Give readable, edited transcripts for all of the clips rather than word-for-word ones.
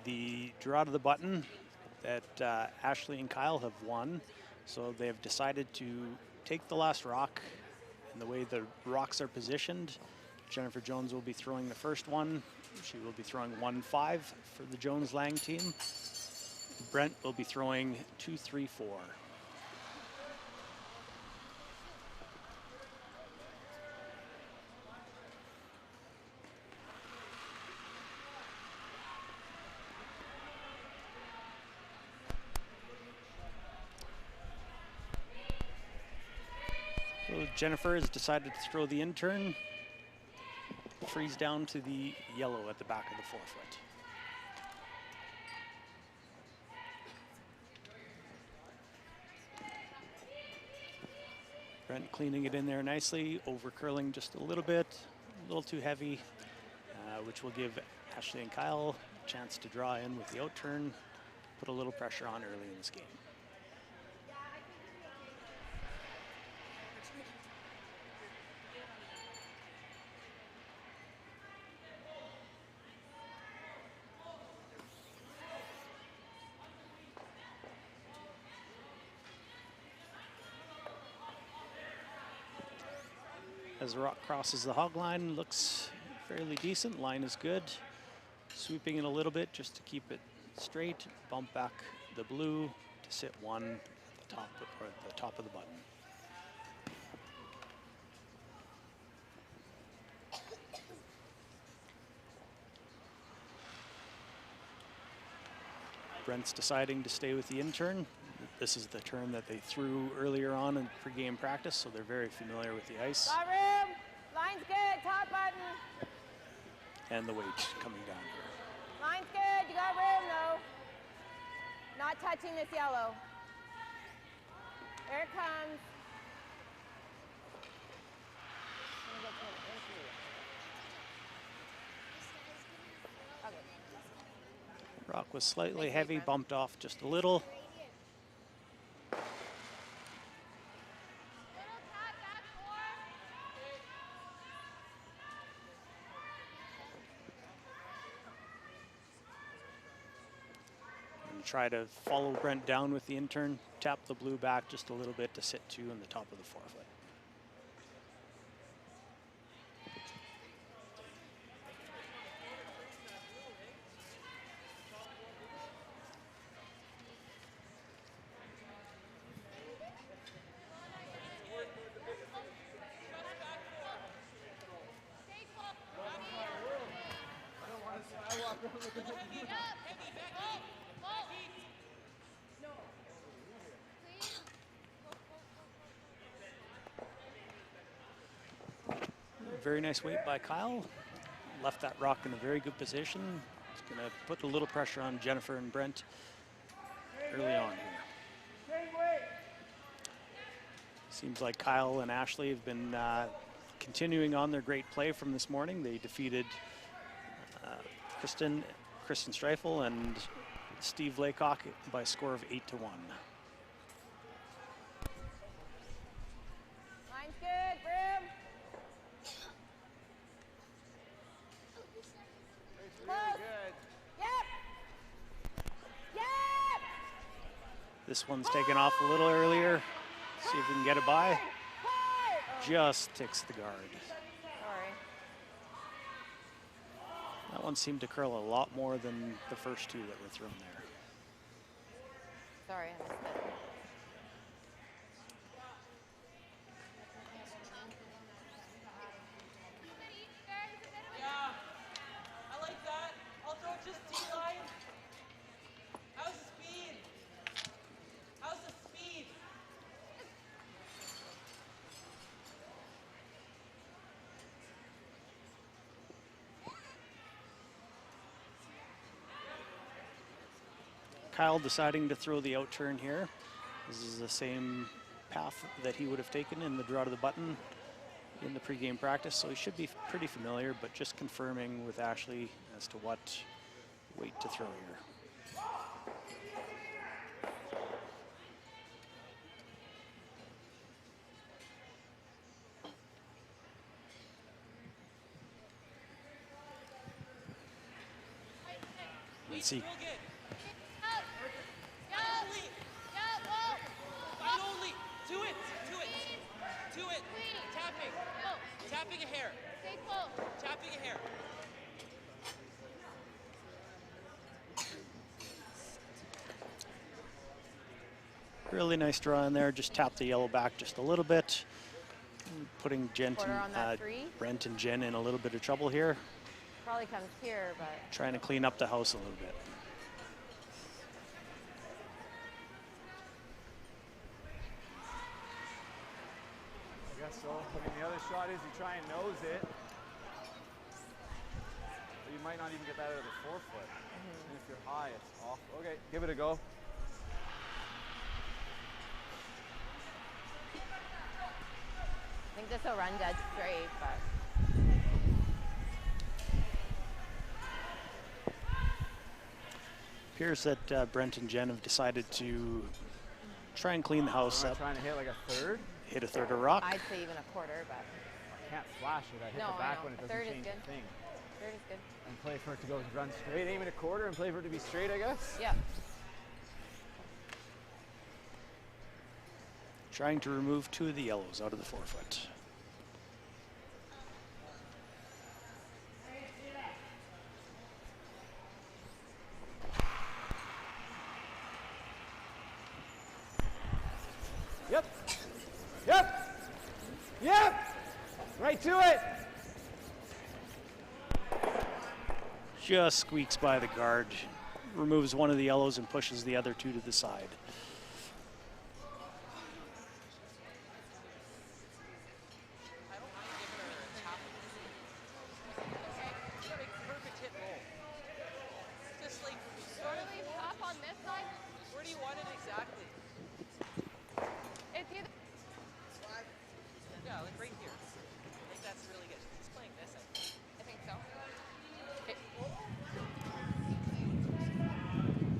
the draw to the button that Ashley and Kyle have won. So they have decided to take the last rock. And the way the rocks are positioned, Jennifer Jones will be throwing the first one. She will be throwing 1-5 for the Jones-Lang team. Brent will be throwing 2-3-4. So Jennifer has decided to throw the in-turn. Freeze down to the yellow at the back of the forefoot. Brent cleaning it in there nicely, over curling just a little bit, a little too heavy, which will give Ashley and Kyle a chance to draw in with the out turn, put a little pressure on early in this game. As the rock crosses the hog line, looks fairly decent. Line is good. Sweeping it a little bit just to keep it straight. Bump back the blue to sit one at the top, or at the top of the button. Brent's deciding to stay with the in-turn. This is the turn that they threw earlier on in pre-game practice, so they're very familiar with the ice. Got room. Line's good. Top button. And the weight coming down here. Line's good. You got room, though. Not touching this yellow. Here it comes. Okay. Rock was slightly heavy, bumped off just a little. Try to follow Brent down with the in-turn, tap the blue back just a little bit to sit two on the top of the forefoot. Very nice weight by Kyle. Left that rock in a very good position. It's going to put a little pressure on Jennifer and Brent early on here. Seems like Kyle and Ashley have been continuing on their great play from this morning. They defeated Kristen Streifel and Steve Laycock by a score of 8-1. Line's good. Room. This one's taken off a little earlier. See if we can get it by. Just ticks the guard. Sorry. That one seemed to curl a lot more than the first two that were thrown there. Sorry, I missed it. Kyle deciding to throw the out turn here. This is the same path that he would have taken in the draw to the button in the pregame practice, so he should be pretty familiar, but just confirming with Ashley as to what weight to throw here. Let's see. Tapping a hair. Tapping a hair. Really nice draw in there. Just tap the yellow back just a little bit. Putting Brent and Jen in a little bit of trouble here. Probably comes here, but. Trying to clean up the house a little bit. I guess so. I mean, the other shot is you try and nose it. But you might not even get that out of the forefoot. And if you're high, it's off. Okay, give it a go. I think this will run dead straight, but. Appears that Brent and Jen have decided to try and clean the house up. Trying to hit like a third? Hit a third of rock. I'd say even a quarter, but. I can't flash it. I hit the back when it doesn't change a thing. Third is good. And play for it to go run straight, aim at a quarter, and play for it to be straight, I guess? Yeah. Trying to remove 2 of the yellows out of the forefoot. Yep. Yep. Yep. Right to it. Just squeaks by the guard. Removes 1 of the yellows and pushes the other 2 to the side.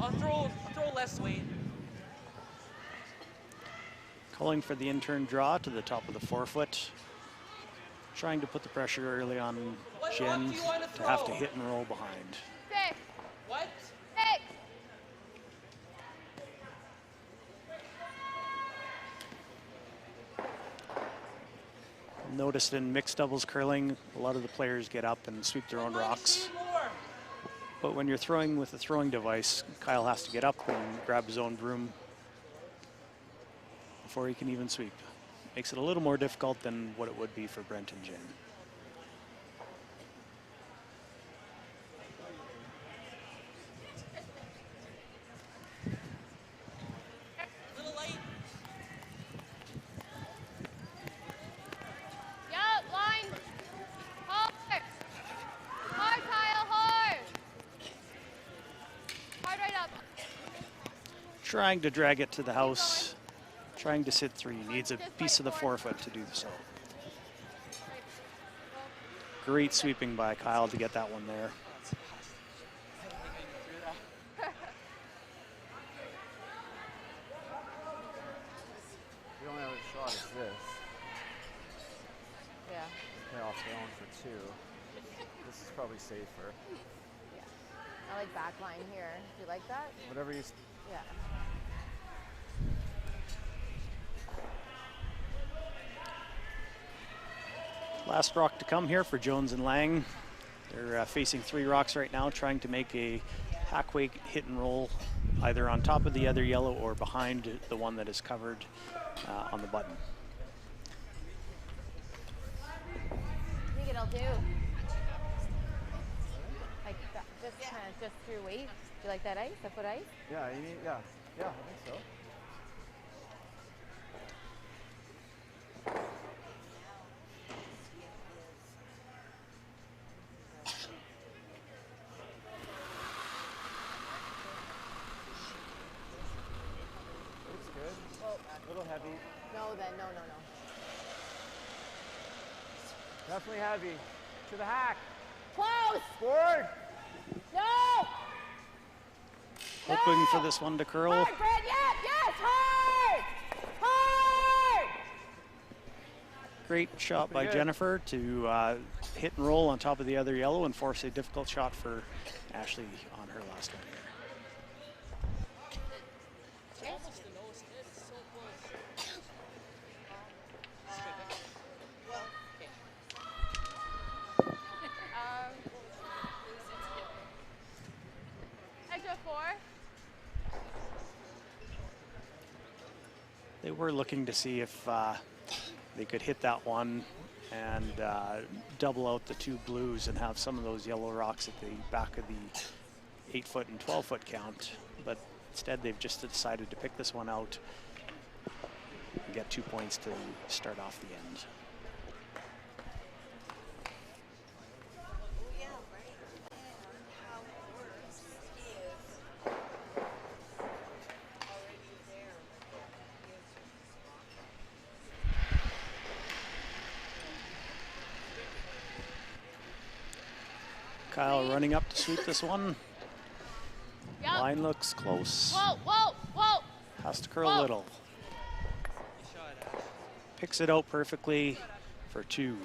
I'll throw less weight. Calling for the in-turn draw to the top of the forefoot. Trying to put the pressure early on Jen to have to hit and roll behind. 6. What? 6. Noticed in mixed doubles curling, a lot of the players get up and sweep their own rocks. But when you're throwing with a throwing device, Kyle has to get up and grab his own broom before he can even sweep. Makes it a little more difficult than what it would be for Brent and Jen. Little light. Yup, line. Hard. Hard, Kyle, hard. Hard right up. Trying to drag it to the house. Trying to sit 3. Needs a piece of the forefoot to do so. Great sweeping by Kyle to get that one there. The only other shot is this. Yeah. Payoff's going for 2. This is probably safer. Yeah. I like back line here. Do you like that? Whatever you... Yeah. Last rock to come here for Jones and Lang. They're facing 3 rocks right now, trying to make a hackway hit and roll either on top of the other yellow or behind the one that is covered on the button. I think it'll do. Like that, just through weight. Do you like that ice? The foot ice? Yeah, you need... Yeah, I think so. Heavy. No, then no. Definitely heavy. To the hack. Close. Forward. No. Hoping for this one to curl. Hard, Brad. Yes. Hard. Hard. Great shot by Jennifer to hit and roll on top of the other yellow and force a difficult shot for Ashley on her last one here. Extra 4. They were looking to see if they could hit that one and double out the 2 blues and have some of those yellow rocks at the back of the 8-foot and 12-foot count. But instead, they've just decided to pick this one out and get 2 points to start off the end. Kyle running up to sweep this one. Yep. Line looks close. Whoa, whoa, whoa. Has to curl a Whoa. little. Picks it out perfectly for 2.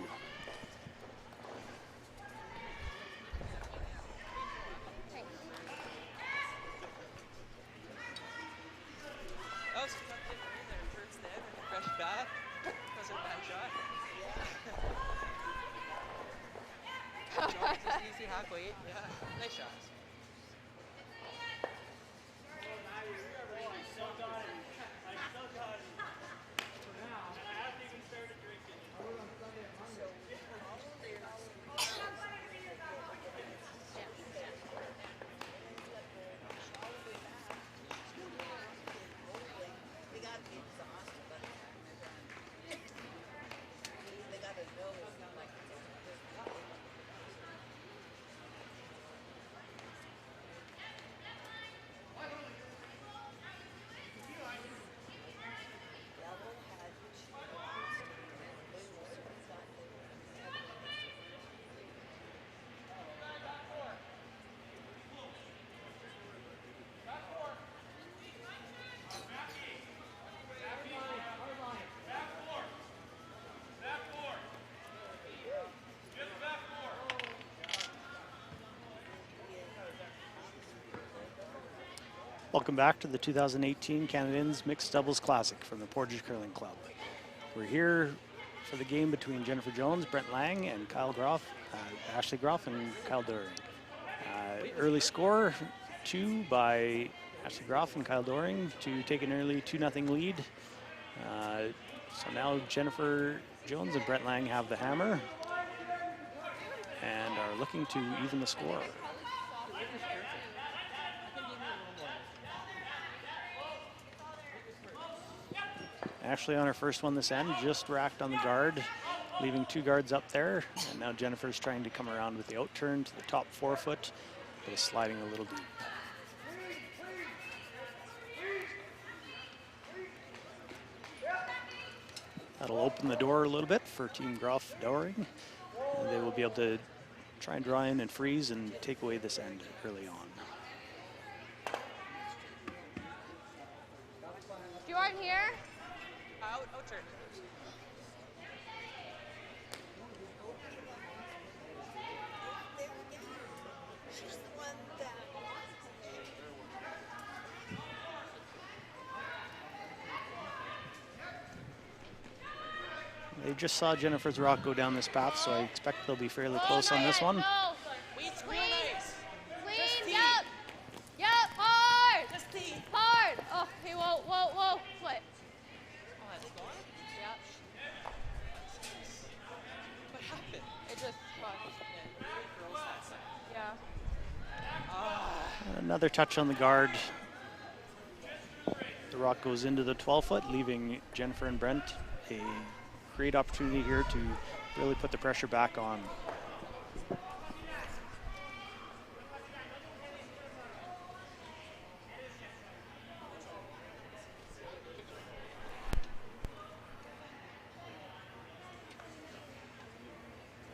That was a tough hit right there towards the end and a fresh bat. That was a bad shot. Just easy hack weight. Yeah, nice shots. Welcome back to the 2018 Canadians Mixed Doubles Classic from the Portage Curling Club. We're here for the game between Jennifer Jones, Brent Lang, and Ashley Groff and Kyle Doring. Early score, 2 by Ashley Groff and Kyle Doring to take an early 2-0 lead. So now Jennifer Jones and Brent Lang have the hammer and are looking to even the score. Ashley on her first one this end, just racked on the guard, leaving 2 guards up there. And now Jennifer's trying to come around with the out turn to the top 4-foot, but is sliding a little deep. That'll open the door a little bit for Team Groff Doring. And they will be able to try and draw in and freeze and take away this end early on. Jordan here. Out turn. They just saw Jennifer's rock go down this path, so I expect they'll be fairly close on this one. Weed's real Clean. nice. Clean, yep. Yep, hard. Hard. Oh, hey, whoa, whoa, whoa. Split. Oh, that's gone? Yep. What happened? It just fucked. Yeah, girls that side. Yeah. Ah. Another touch on the guard. The rock goes into the 12-foot, leaving Jennifer and Brent a great opportunity here to really put the pressure back on.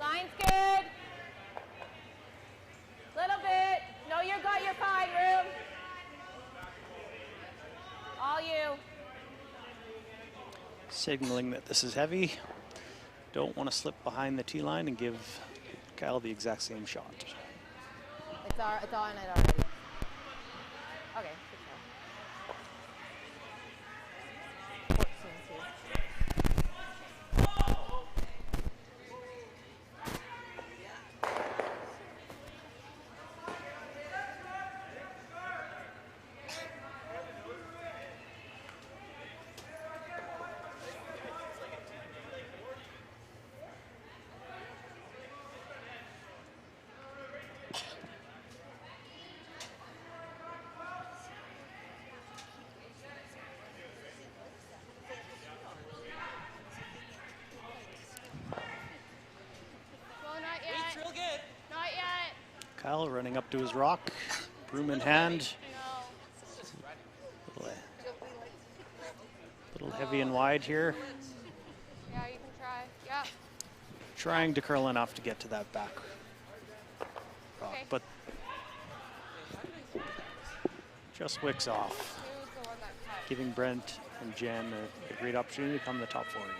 Line's good. Little bit. No, you got your fine room. All you. Signaling that this is heavy. Don't want to slip behind the T-line and give Kyle the exact same shot. It's on it already. Okay, good try. 14 too. Kyle running up to his rock, broom in hand. Little heavy and wide here. Yeah, you can try. Yeah. Trying to curl enough to get to that back rock, Okay. but just wicks off, Who's the one that cut? giving Brent and Jen a great opportunity to come to the top 4 again.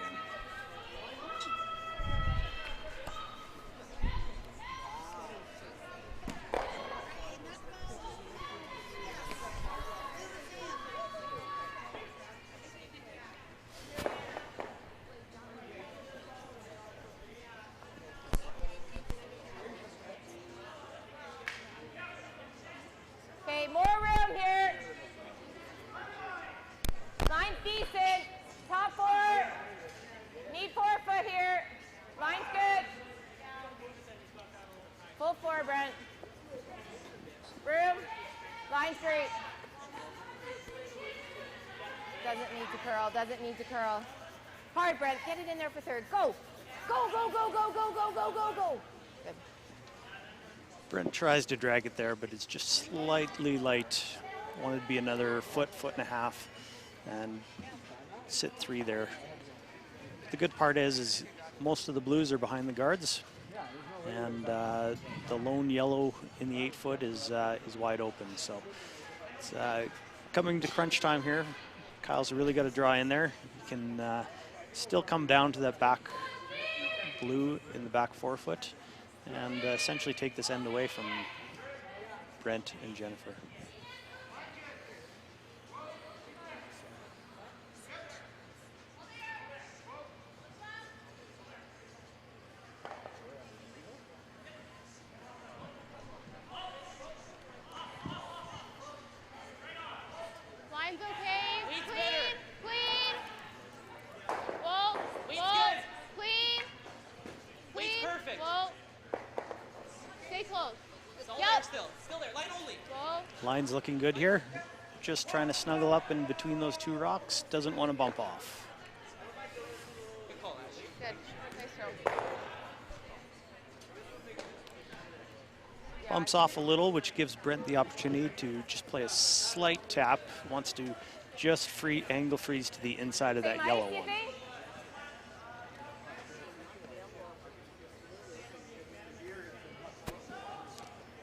Okay, more room here. Line's decent. Top 4. Need 4 foot here. Line's good. Full 4, Brent. Room. Line straight. Doesn't need to curl. Doesn't need to curl. Hard, Brent. Get it in there for 3rd. Go. Go, go, go, go, go, go, go, go, go. Good. Brent tries to drag it there, but it's just slightly light. Wanted to be another foot and a half, and sit 3 there. The good part is most of the blues are behind the guards, and the lone yellow in the 8 foot is wide open. So it's coming to crunch time here. Kyle's really got to draw in there. He can still come down to that back blue in the back 4 foot. And essentially take this end away from Brent and Jennifer. Line's okay. Weight's Clean. better. Clean. Whoa. Weight's Whoa. good. Clean. Weight's Clean. perfect. Whoa. Stay close. It's all Yep. there still. Still there. Line only. Whoa. Line's looking good here. Just trying to snuggle up in between those 2 rocks. Doesn't want to bump off. Good call, Ashley. Good. Nice throw. Yeah, Bumps off a little, which gives Brent the opportunity to just play a slight tap. Wants to just angle freeze to the inside of that Same yellow ice, you one. think?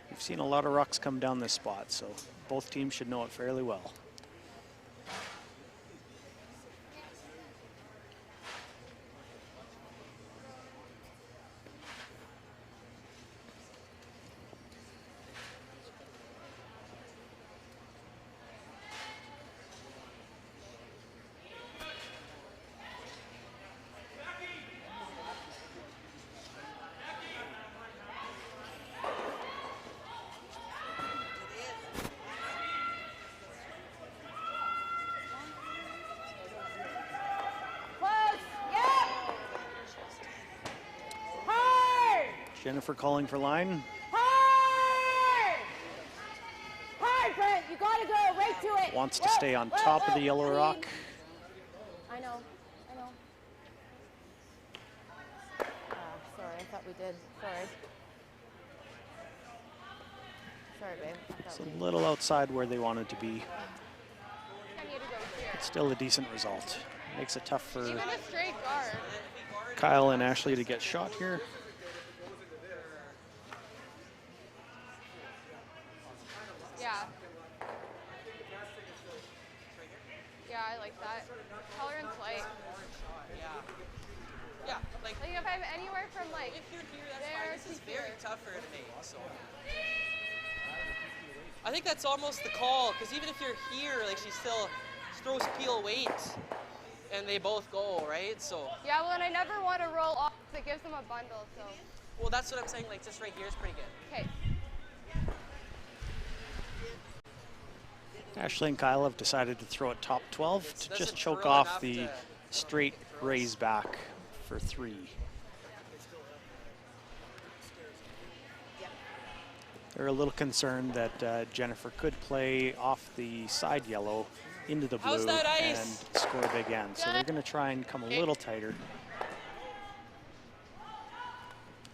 We've seen a lot of rocks come down this spot, so both teams should know it fairly well. Close. Yep. Hard. Jennifer calling for line. Hard. Hard, Brent. You got to go right to it. Wants to Whoa, stay on whoa, top of the whoa. yellow Clean. rock. I know. I know. Sorry, I thought we did. Sorry. Sorry, babe. I It's thought a we little outside where they wanted to be. I need to go here. It's still a decent result. Makes it tough for Even a straight guard. Kyle and Ashley to get shot here. Yeah. Yeah, I like that. Tolerance light. Yeah, like Like if I'm anywhere from like if you're here, that's there fine. This is to very here. tough for her to make. So I think that's almost the call, because even if you're here, like she still throws peel weight, and they both go, right? So Yeah, well, and I never want to roll off. It gives them a bundle, so. well, that's what I'm saying. Like just right here is pretty good. Okay. Ashley and Kyle have decided to throw it top 12 to doesn't just choke curl off enough the to straight make it gross. raise back for 3. They're a little concerned that Jennifer could play off the side yellow into the blue How's that and ice? score a big end. So they're going to try and come a little tighter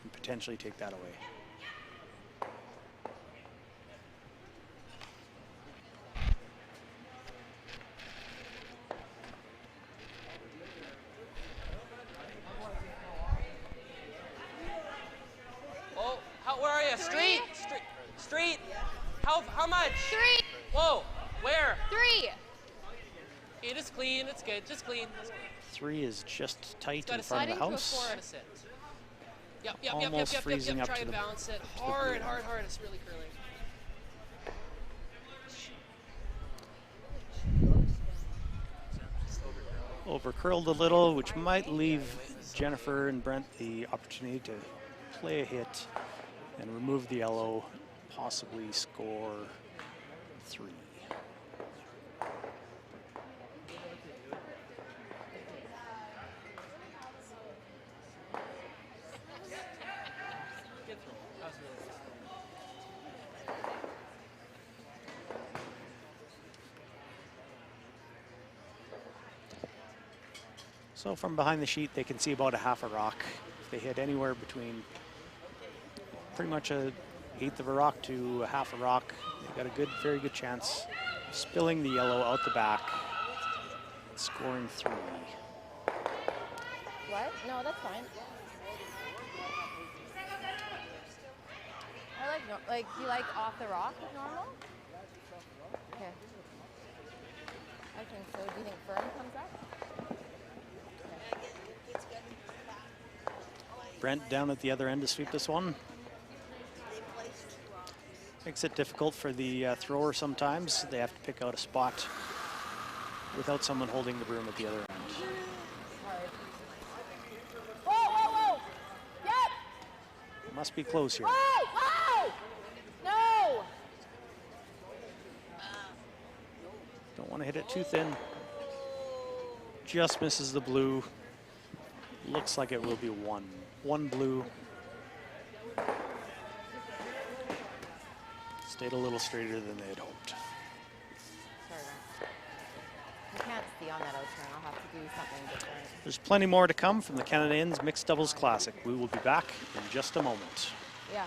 and potentially take that away. Oh, where are you? Three. Street. How much? 3. Whoa, where? 3. Okay, just clean. It's good. Just clean. 3 is just tight in Gotta front of the slide into a house. 4. Gotta sit. Yep. Almost freezing up Try to and the- balance it. the Hard. blue. It's really curling. Over curled a little, which might leave Jennifer and Brent the opportunity to play a hit and remove the yellow, possibly score 3. Good throw. That was really good. So from behind the sheet, they can see about a half a rock. If they hit anywhere between pretty much a eighth of a rock to a half a rock, they've got a good, very good chance of spilling the yellow out the back, scoring 3. What? No, that's fine. I like you like off the rock is normal? Okay. I think so. Do you think Fern comes up? Brent down at the other end to sweep this one. Makes it difficult for the thrower sometimes. They have to pick out a spot without someone holding the broom at the other end. Hard. Whoa! Yep! Must be close here. Whoa! No! Don't want to hit it too thin. Just misses the blue. Looks like it will be 1. 1 blue. Stayed a little straighter than they had hoped. Sorry, I can't see on that outturn. I'll have to do something different. There's plenty more to come from the Canadians Mixed Doubles Classic. We will be back in just a moment. Yeah.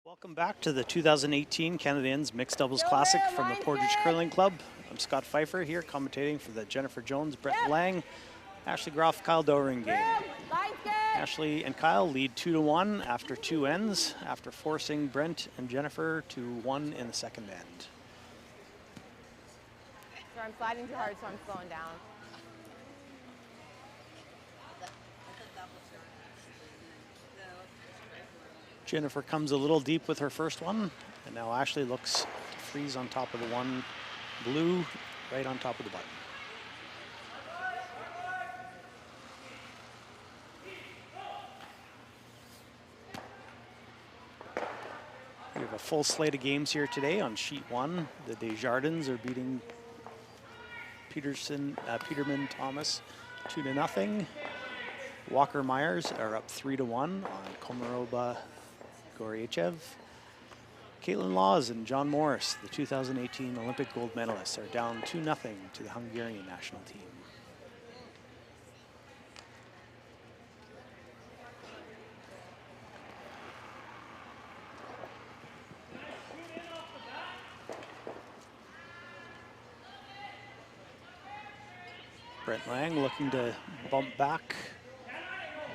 Welcome back to the 2018 Canadians Mixed Doubles Classic from the Portage Curling Club. I'm Scott Pfeiffer here commentating for the Jennifer Jones, Brett Lang, Ashley Groff, Kyle Doering game. Ashley and Kyle lead 2-1 after 2 ends, after forcing Brent and Jennifer to 1 in the second end. So I'm sliding too hard, so I'm slowing down. Jennifer comes a little deep with her first one, and now Ashley looks to freeze on top of the one blue, right on top of the button. We have a full slate of games here today on sheet 1. The Desjardins are beating Peterman Thomas 2-0. Walker Myers are up 3-1 on Komaroba Goryachev. Caitlin Laws and John Morris, the 2018 Olympic gold medalists, are down 2-0 to the Hungarian national team. Brent Lang looking to bump back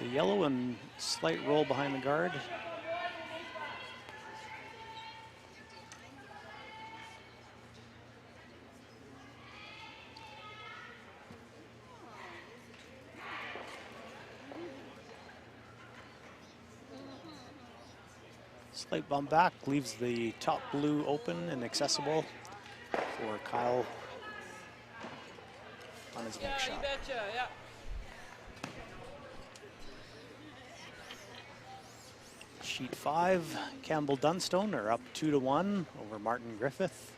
the yellow and slight roll behind the guard. Slight bump back leaves the top blue open and accessible for Kyle on his next shot. You betcha, yeah. Sheet 5, Campbell Dunstone are up 2-1 over Martin Griffith.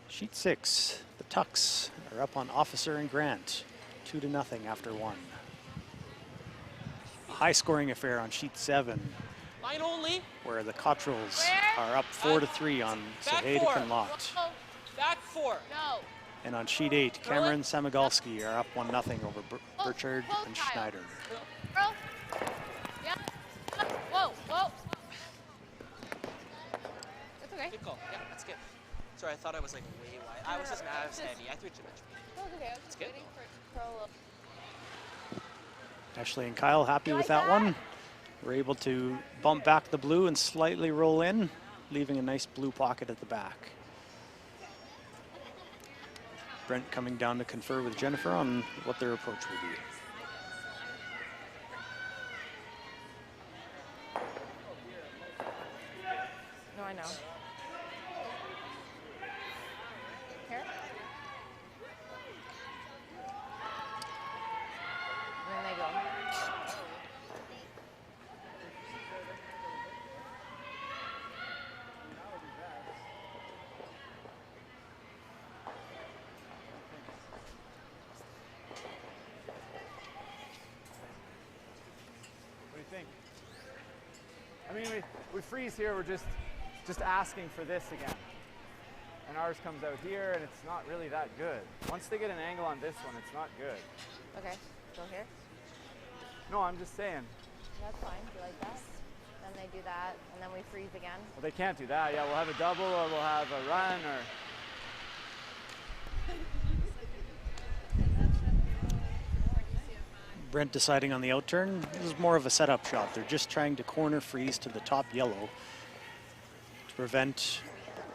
Sheet 6, the Tucks are up on Officer and Grant, 2-0 after 1. A high-scoring affair on sheet 7, Line only. where the Cottrells are up 4-3 on Saheda and Lot. Back 4. No. And on sheet 8, Cameron Samigalski are up 1-0 over Burchard and Schneider. Girl. Yeah. Whoa, whoa. That's okay. Good call. Yeah, that's good. Sorry, I thought I was like way wide. I was just mad. I was heavy. I threw too much. No, it's okay. I was It's just good. waiting for it to curl up. Ashley and Kyle happy with that one. We're able to bump back the blue and slightly roll in, leaving a nice blue pocket at the back. Brent coming down to confer with Jennifer on what their approach will be. No, I know. Here. And then they go. What do you think? I mean, we freeze here, we're just asking for this again. And ours comes out here, and it's not really that good. Once they get an angle on this one, it's not good. Okay. Go here. No, I'm just saying. That's fine. Do you like that? Then they do that, and then we freeze again. Well, they can't do that. Yeah, we'll have a double, or we'll have a run, or... Brent deciding on the outturn. This is more of a setup shot. They're just trying to corner freeze to the top yellow to prevent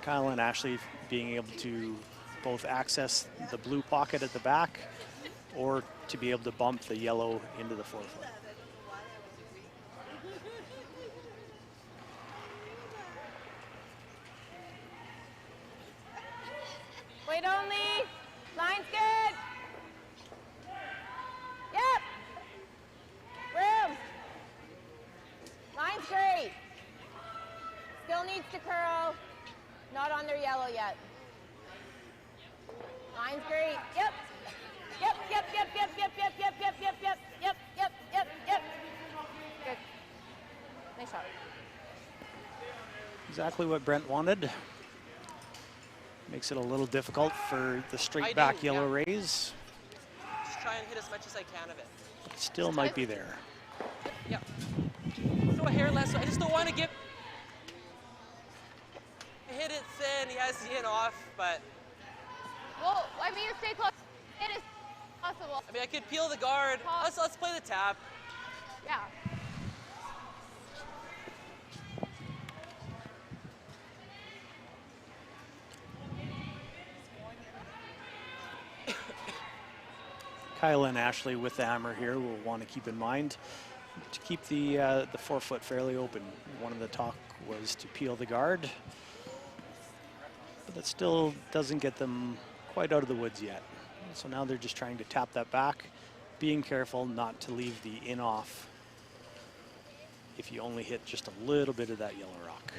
Kyle and Ashley being able to both access the blue pocket at the back or to be able to bump the yellow into the forefoot. Wait only. Line's good. Yep. Room. Line's great. Still needs to curl. Not on their yellow yet. Line's great. Yep. Yep, yep, yep, yep, yep, yep, yep, yep, yep, yep, yep, yep, yep, yep. Good. Nice shot. Exactly what Brent wanted. Makes it a little difficult for the straight I back do, yellow yeah. rays. Just try and hit as much as I can of it. But still might be there. Yeah. Throw a hair less. I just don't want to get... I hit it thin. He has the in off, but... Well, I mean, stay close. It is possible. I mean, I could peel the guard. Let's play the tap. Yeah. Kyle and Ashley with the hammer here will want to keep in mind to keep the forefoot fairly open. One of the talk was to peel the guard, but that still doesn't get them quite out of the woods yet. So now they're just trying to tap that back, being careful not to leave the in-off if you only hit just a little bit of that yellow rock.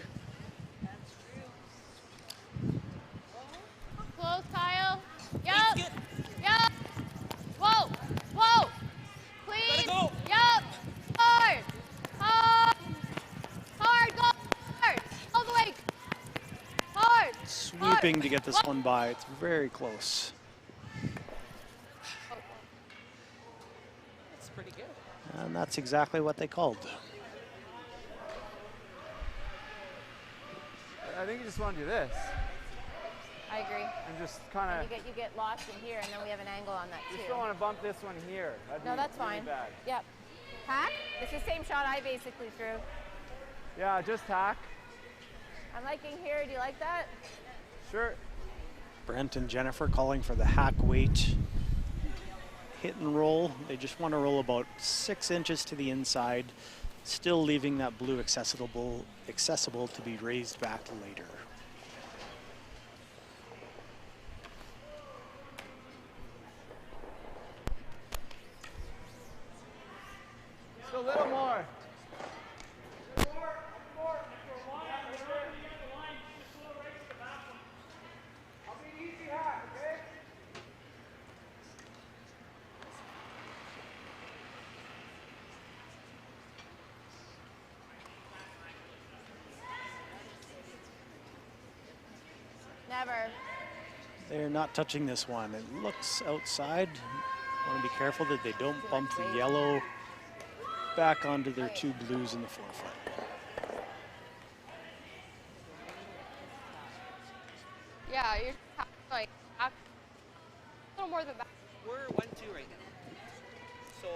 Close, Kyle. Yup. It's good. Yup. Whoa. Whoa. Clean. Gotta go. Yup. Hard. Hard. Hard. Go. Hard. All the way. Hard. Sweeping to get this one by. It's very close. That's pretty good. And that's exactly what they called. I think you just want to do this I agree. and just kind of. You get lost in here, and then we have an angle on that You too. just don't want to bump this one here. That'd No, be that's really fine. Bad. Yep. Hack. It's the same shot I basically threw. Yeah, just hack. I'm liking here. Do you like that? Sure. Brent and Jennifer calling for the hack weight hit and roll. They just want to roll about 6 inches to the inside, still leaving that blue accessible to be raised back later. Just a little more. Never. They're not touching this one. It looks outside. Want to be careful that they don't bump the yellow back onto their 2 blues in the forefoot. Yeah, you're like a little more than that. We're 1-2 right now. So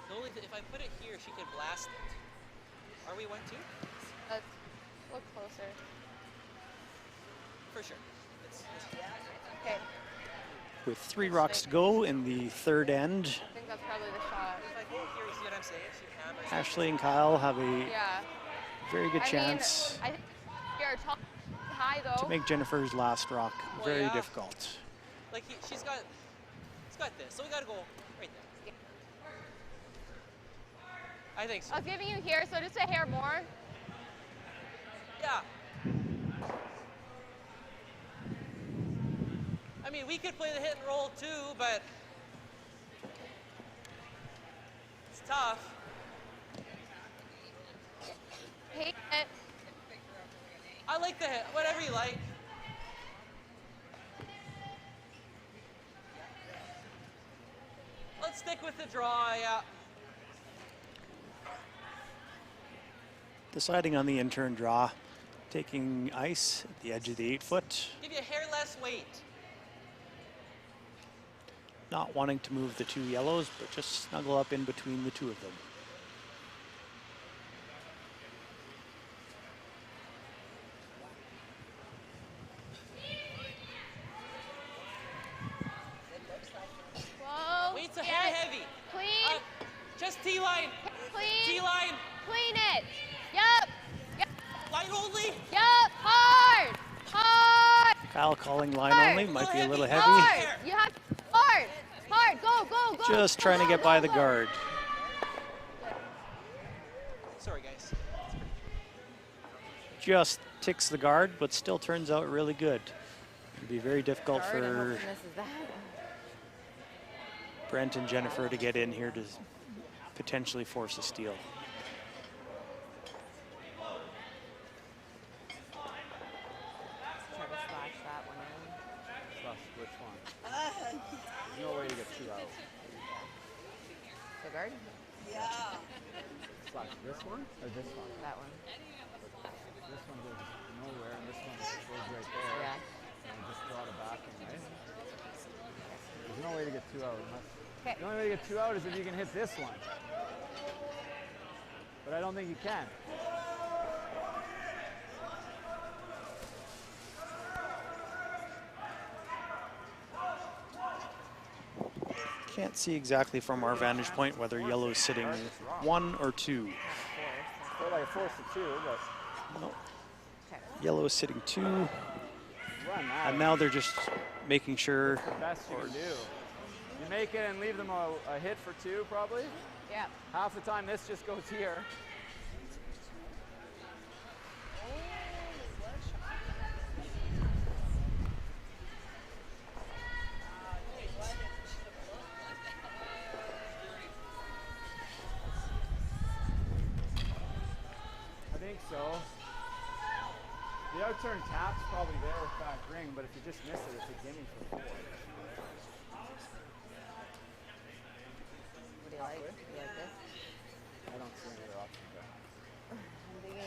the only if I put it here, she can blast it. Are we 1-2? Let's look closer. For sure. Okay. With 3 rocks to go in the third end, I think that's probably the shot. If I go here, you see what I'm saying? She hammers. Ashley and Kyle have a Yeah. very good chance I think you're top high though. to make Jennifer's last rock Well, very yeah. difficult. Like she's got this, so we gotta go right there. I think so. I was giving you here, so just a hair more. Yeah. I mean, we could play the hit and roll too, but it's tough. Hate it. I like the hit, whatever you like. Let's stick with the draw, yeah. Deciding on the in-turn draw, taking ice at the edge of the 8-foot, Give you a hair less weight. not wanting to move the 2 yellows, but just snuggle up in between the 2 of them. Whoa. Weight's a Yes. hair heavy. Clean. Just T-line. Clean. T-line. Clean it. Yup. Yup. Line only. Yup. Hard. Hard. Kyle calling line Hard. only, might be a little Hard. heavy. Hard. You have hard. Hard. Go, go, go. Just go, trying to go, get by go, the go. guard. Sorry, guys. Just ticks the guard, but still turns out really good. It'd be very difficult Hard, I'm for hoping this is that. Brent and Jennifer to get in here to potentially force a steal. Try to slash that one in. Plus, which one? There's no way to get 2 out. The guard? Slash this one or this one? That one. This one goes nowhere, and this one goes right there. Yeah. And I just brought it back in, right? There's no way to get 2 out. Okay. The only way to get 2 out is if you can hit this one. But I don't think you can. Can't see exactly from our vantage point whether yellow is sitting 1 or 2. Felt like a force of 2, but No. Yellow is sitting 2, run that. and now they're just making sure. That's the best you can do. You make it and leave them a hit for 2, probably. Yeah. Half the time, this just goes here. I think so. The outturn tap's probably there with back ring, but if you just miss it, it's a gimme for 4. What do you like? You like this? I don't see any other option there. I'm thinking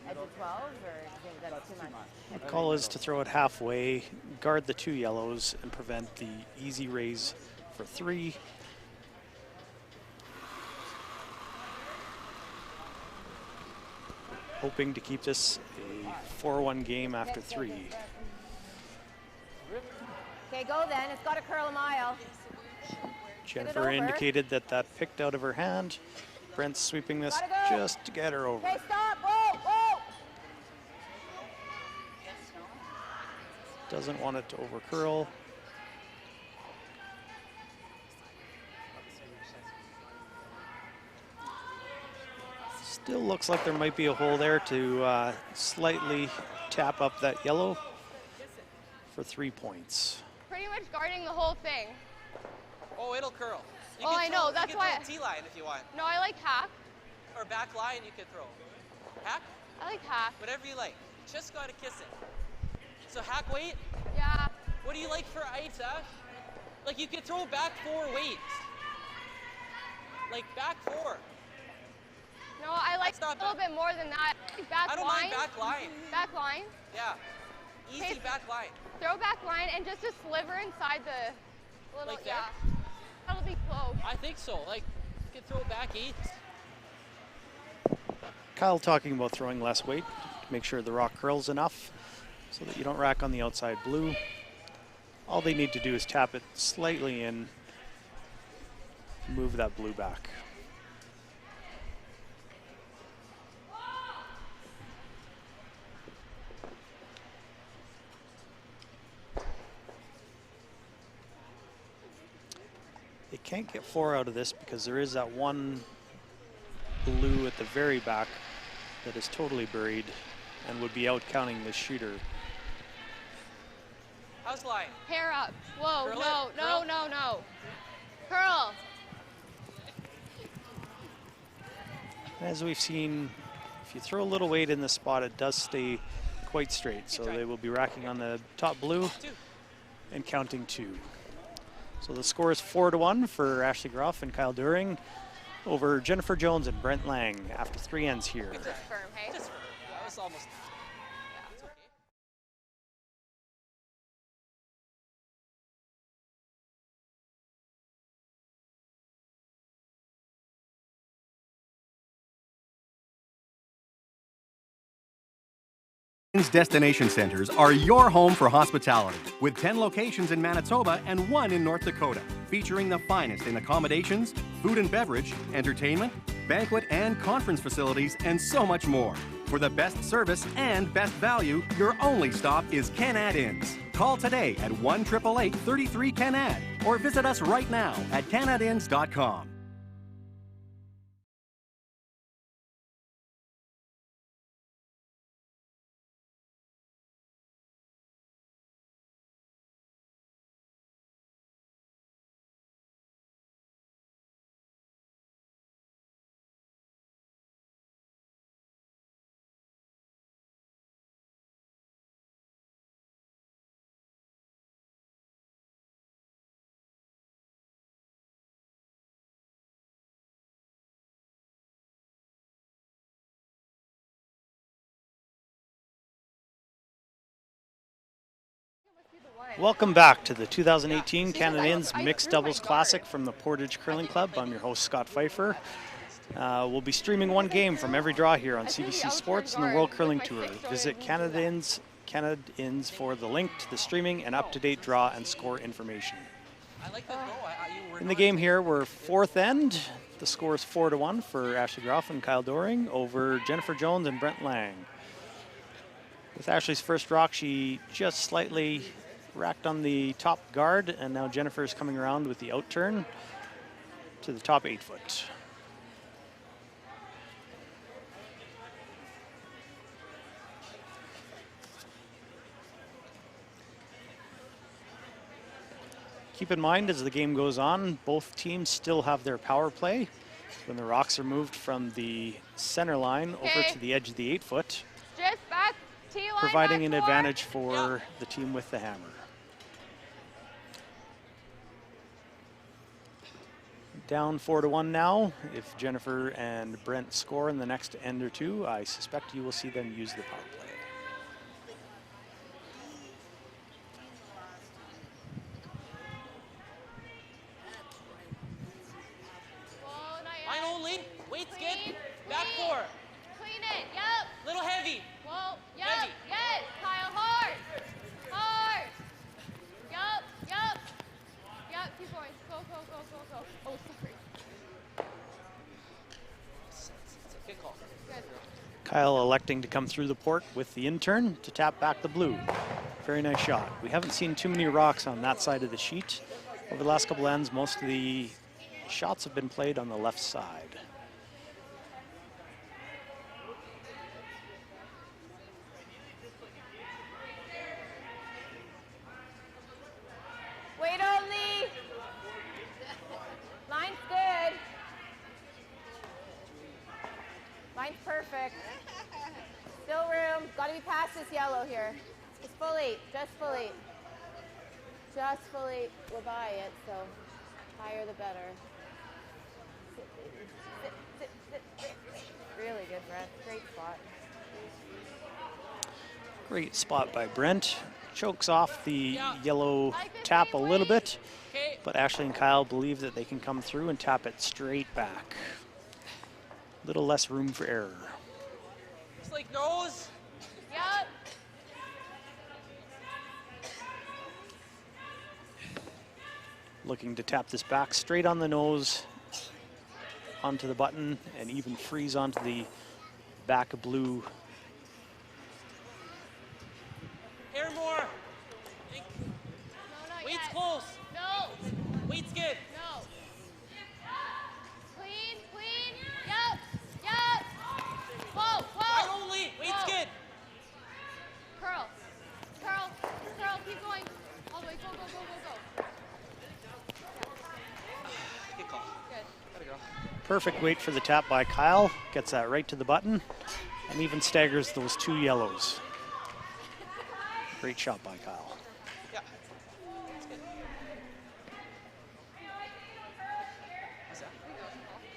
edge of 12, or do you think that's too much? The call is to throw it halfway, guard the 2 yellows, and prevent the easy raise for 3. Hoping to keep this a 4-1 game after 3. Okay, go then. It's got to curl a mile. Jennifer over. indicated that picked out of her hand. Brent's sweeping this Gotta go. just to get her over. Okay, stop. Whoa, whoa. Doesn't want it to over curl. Still looks like there might be a hole there to slightly tap up that yellow for 3 points. Pretty much guarding the whole thing. Oh, it'll curl. Oh, I know, that's you why- can throw T-line if you want. No, I like hack. Or back line you can throw. Hack, I like hack. whatever you like. Just gotta kiss it. So hack weight, Yeah. what do you like for ice, Ash? Like you could throw back 4 weight. Like back 4. No, I like That's not a little bad. bit more than that. Back I don't line. mind back line. Back line. Yeah. Easy Okay. back line. Throw back line and just a sliver inside the little, Like yeah. that? That'll be close. I think so. Like you could throw back 8. Kyle talking about throwing less weight to make sure the rock curls enough so that you don't rack on the outside blue. All they need to do is tap it slightly and move that blue back. They can't get 4 out of this because there is that one blue at the very back that is totally buried and would be out counting the shooter. How's line? Hair up. Whoa, Curl no, it. no, Curl. no, no. Curl. As we've seen, if you throw a little weight in the spot, it does stay quite straight. So they will be racking on the top blue 2. and counting 2. So the score is 4-1 for Ashley Groff and Kyle During over Jennifer Jones and Brent Lang after 3 ends here. Just firm, hey? Just that was almost. Yeah, it's okay. Destination Centers are your home for hospitality, with 10 locations in Manitoba and 1 in North Dakota, featuring the finest in accommodations, food and beverage, entertainment, banquet and conference facilities, and so much more. For the best service and best value, your only stop is Canad Inns. Call today at 1-888-33-CANAD or visit us right now at canadinns.com. Welcome back to the 2018 Canada Inns Mixed Doubles Classic from the Portage Curling Club. I'm your host, Scott Pfeiffer. We'll be streaming one game from every draw here on CBC Sports and the World Curling Tour. Visit Canada Inns for the link to the streaming and up-to-date draw and score information. I like that throw. You were In the not- game here, we're fourth end. The score is 4-1 for Ashley Groff and Kyle Doring over Jennifer Jones and Brent Lang. With Ashley's first rock, she just slightly racked on the top guard, and now Jennifer is coming around with the out turn to the top 8 foot. Keep in mind, as the game goes on, both teams still have their power play. When the rocks are moved from the center line over to the edge of the 8 foot, Just back, T-line providing back an forward. advantage for the team with the hammer. Down 4-1 now. If Jennifer and Brent score in the next end or two, I suspect you will see them use the power play. Whoa, not Line yet. only. Weight skid. Clean, Back clean. 4. Clean it, yep. Little heavy. Whoa, yep, Heavy. yes, Kyle, hard. Hard. Yup, yup. Yup, keep going. Go, go, go, go, go. Oh, sorry. It's a good call. Good. Kyle electing to come through the port with the in-turn to tap back the blue. Very nice shot. We haven't seen too many rocks on that side of the sheet. Over the last couple ends, most of the shots have been played on the left side. Wait only. Line's good. Line's perfect. Still room. Got to be past this yellow here. It's full 8. Just full 8. Just full 8. We'll buy it, so higher the better. Sit, baby. Sit, sit, sit, sit, sit. Really good, Brent. Great spot. Great spot by Brent. Chokes off the yellow Like this, tap a same little way. bit, Okay. but Ashley and Kyle believe that they can come through and tap it straight back. Little less room for error. It's like nose. Yup. Looking to tap this back straight on the nose, onto the button, and even freeze onto the back of blue. Hair more. No, not Weight's yet. close. No, Weight skid. no. Clean, clean. Yup, yup. Whoa, Line whoa. only. Weight Whoa. skid. Curl, curl, curl. Keep going. All the way. Go, go, go, go, go. Good call. Good. Gotta go. Perfect weight for the tap by Kyle. Gets that right to the button and even staggers those 2 yellows. Great shot by Kyle. Yeah. That's good. What's that?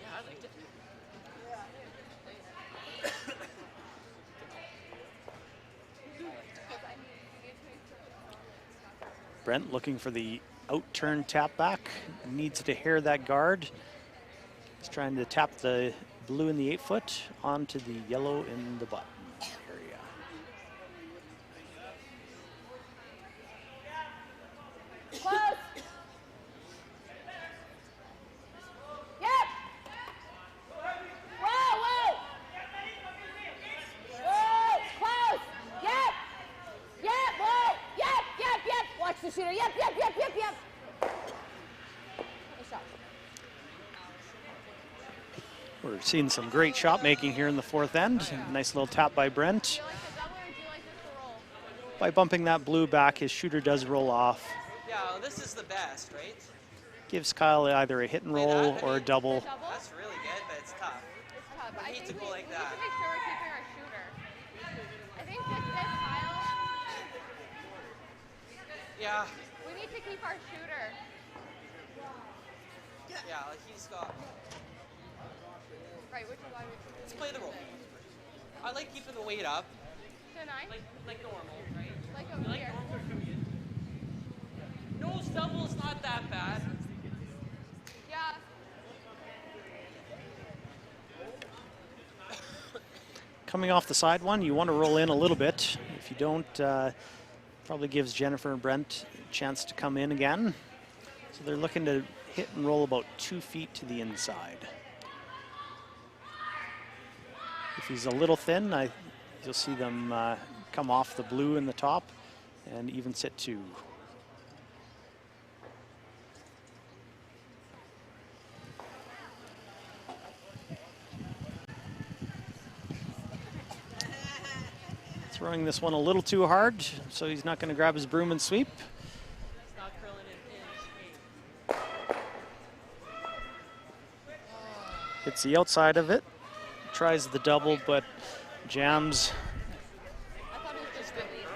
Yeah, I liked it. Brent looking for the out turn tap back. Needs to hair that guard. He's trying to tap the blue in the 8 foot onto the yellow in the button area. Close. Yep. Whoa, whoa. Whoa, close. Yep. Yep, whoa. Yep, yep, yep. Watch the shooter. Yep, yep, yep, yep, yep. Nice shot. We're seeing some great shot making here in the 4th end. Nice little tap by Brent. Do you like the double or do you like this to roll? By bumping that blue back, his shooter does roll off. Yeah, well, this is the best, right? Gives Kyle either a hit and roll or a double. Double? That's really good, but it's tough. It's tough. I I hate think to we go like need that. to make sure we're keeping our shooter. I think just this, Kyle. Yeah. We need to keep our shooter. Yeah, like he's got. Right, which is why we Let's play the role. I like keeping the weight up, to 9. like normal, right? Like over here. Nose double is not that bad. Yeah. Coming off the side one, you want to roll in a little bit. If you don't, probably gives Jennifer and Brent a chance to come in again. So they're looking to hit and roll about 2 feet to the inside. If he's a little thin, you'll see them come off the blue in the top and even sit 2. Throwing this one a little too hard, so he's not going to grab his broom and sweep. He's not curling in. Hits the outside of it, tries the double, but jams. I thought it was just really.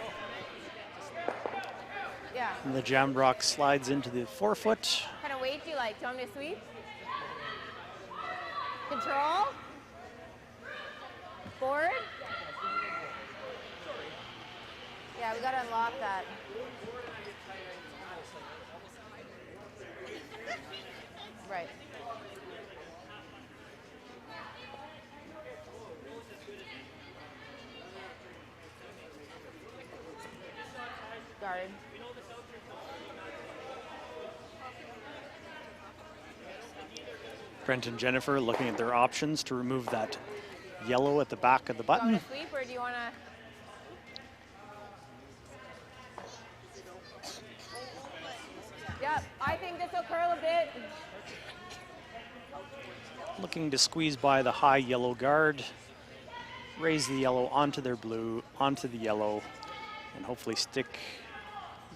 Yeah. And the jammed rock slides into the forefoot. What kind of weight do you like? Do you want me to sweep? Control? Forward? Yeah, we gotta unlock that. Right. Guarded. Brent and Jennifer looking at their options to remove that yellow at the back of the Do you want me button. to sweep or do you wanna? Yep, I think this will curl a bit. Looking to squeeze by the high yellow guard, raise the yellow onto their blue, onto the yellow, and hopefully stick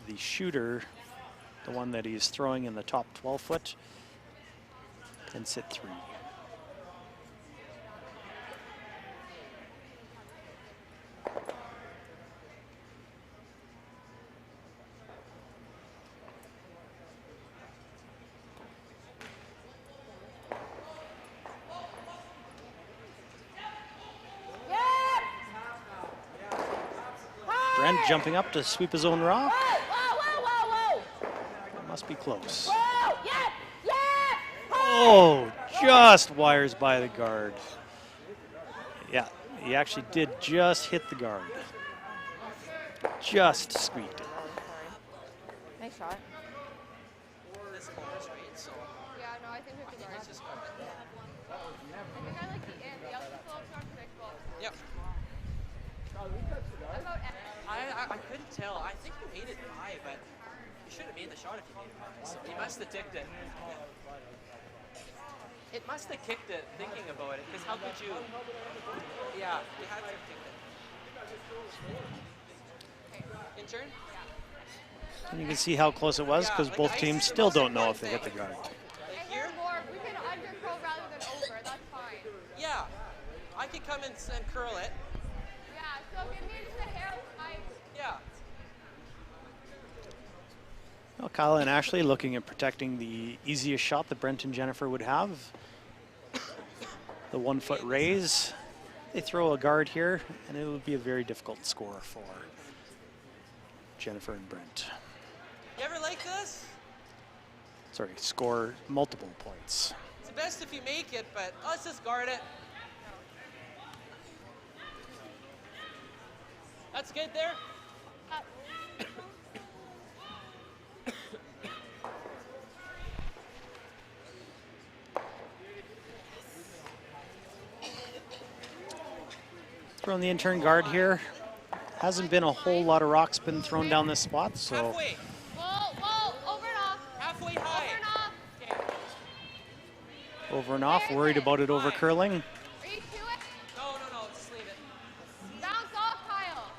the shooter, the one that he's throwing in the top 12 foot, and sit 3. Brent jumping up to sweep his own rock. Whoa, whoa, whoa, whoa, whoa! That must be close. Whoa, yep, yep! Oh, just wires by the guard. Yeah, he actually did just hit the guard. Just squeaked it. Nice shot. This corner's great, so Yeah, no, I think we can guard. let's just guard it. I think I like the in. The outside slopes are unpredictable. Yep. About I couldn't tell. I think you made it high, but you should have made the shot if you made it high. So you must have ticked it. It must have kicked it thinking about it, because how could you? Yeah, you had to have kicked it. Intern? And you can see how close it was because both teams still don't know if they hit the guard. Like and here? we're more, we can under curl rather than over. That's fine. Yeah. I could come in and curl it. Yeah, so give me just a hair tight. Yeah. Well, Kyle and Ashley looking at protecting the easiest shot that Brent and Jennifer would have. The 1 foot raise. They throw a guard here, and it would be a very difficult score for Jennifer and Brent. You ever like this? Sorry, score multiple points. It's the best if you make it, but let's just guard it. That's good there. Throwing the intern guard here. Hasn't been a whole lot of rocks been thrown down this spot, so Halfway. Whoa, whoa, over and off. Halfway Over high. and off. Okay. over and off, worried about it over curling. Are you to it? No, just leave it. Bounce off, Kyle.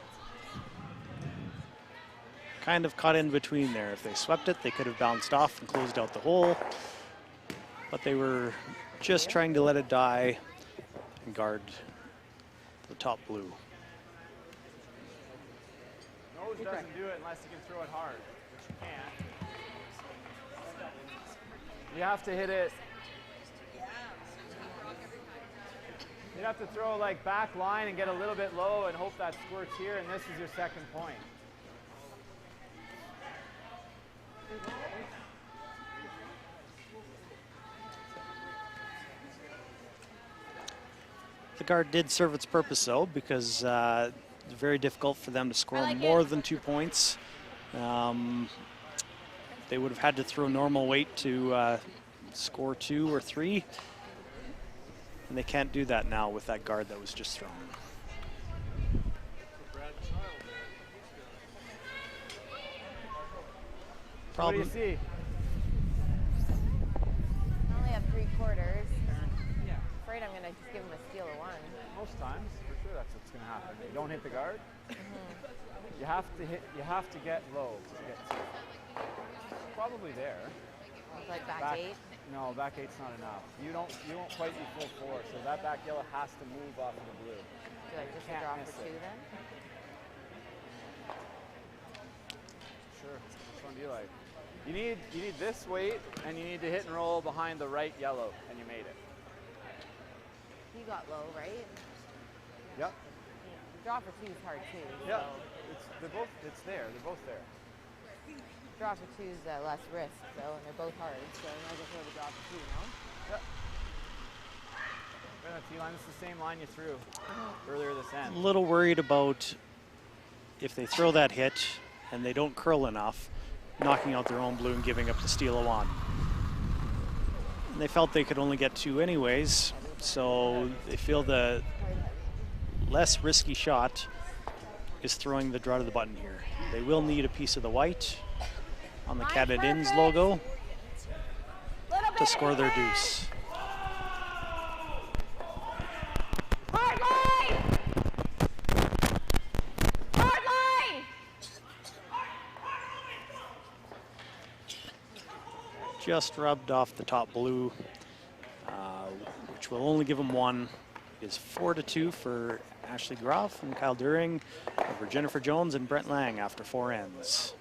Kind of caught in between there. If they swept it, they could have bounced off and closed out the hole. But they were just trying to let it die and guard the top blue. Nose doesn't do it unless you can throw it hard, which you can't. You have to hit it. You'd have to throw like back line and get a little bit low and hope that squirts here, and this is your second point. The guard did serve its purpose though, because it's very difficult for them to score like more it. than 2 points. they would have had to throw normal weight to score 2 or 3. And they can't do that now with that guard that was just thrown. What do you see? I only have 3 quarters. Yeah. Afraid I'm gonna just give him a steal of 1. Most times, for sure, that's what's gonna happen. You don't hit the guard. You have to hit. You have to get low to get to. Probably there. Like back 8. No, back 8's not enough. You won't quite be full 4. So that back yellow has to move off of the blue. Do I just Can't draw miss for 2 it. then? Sure. Which one do you like? You need this weight, and you need to hit and roll behind the right yellow, and you made it. You got low, right? Yep. Draw for 2 is hard too. Yeah. So It's there. They're both there. draw for 2 is less risk, so and they're both hard. So I might as well throw the draw for 2, no? Yep. Right on the tee line. It's the same line you threw earlier this end. A little worried about if they throw that hit and they don't curl enough, knocking out their own blue and giving up the steal of 1. And they felt they could only get 2 anyways, so they feel the less risky shot is throwing the draw to the button here. They will need a piece of the white on the Canad Inns logo to score their deuce. Hard line! Hard line! Just rubbed off the top blue, which will only give them 1. It is 4-2 for Ashley Groff and Kyle During over Jennifer Jones and Brent Lang after 4 ends.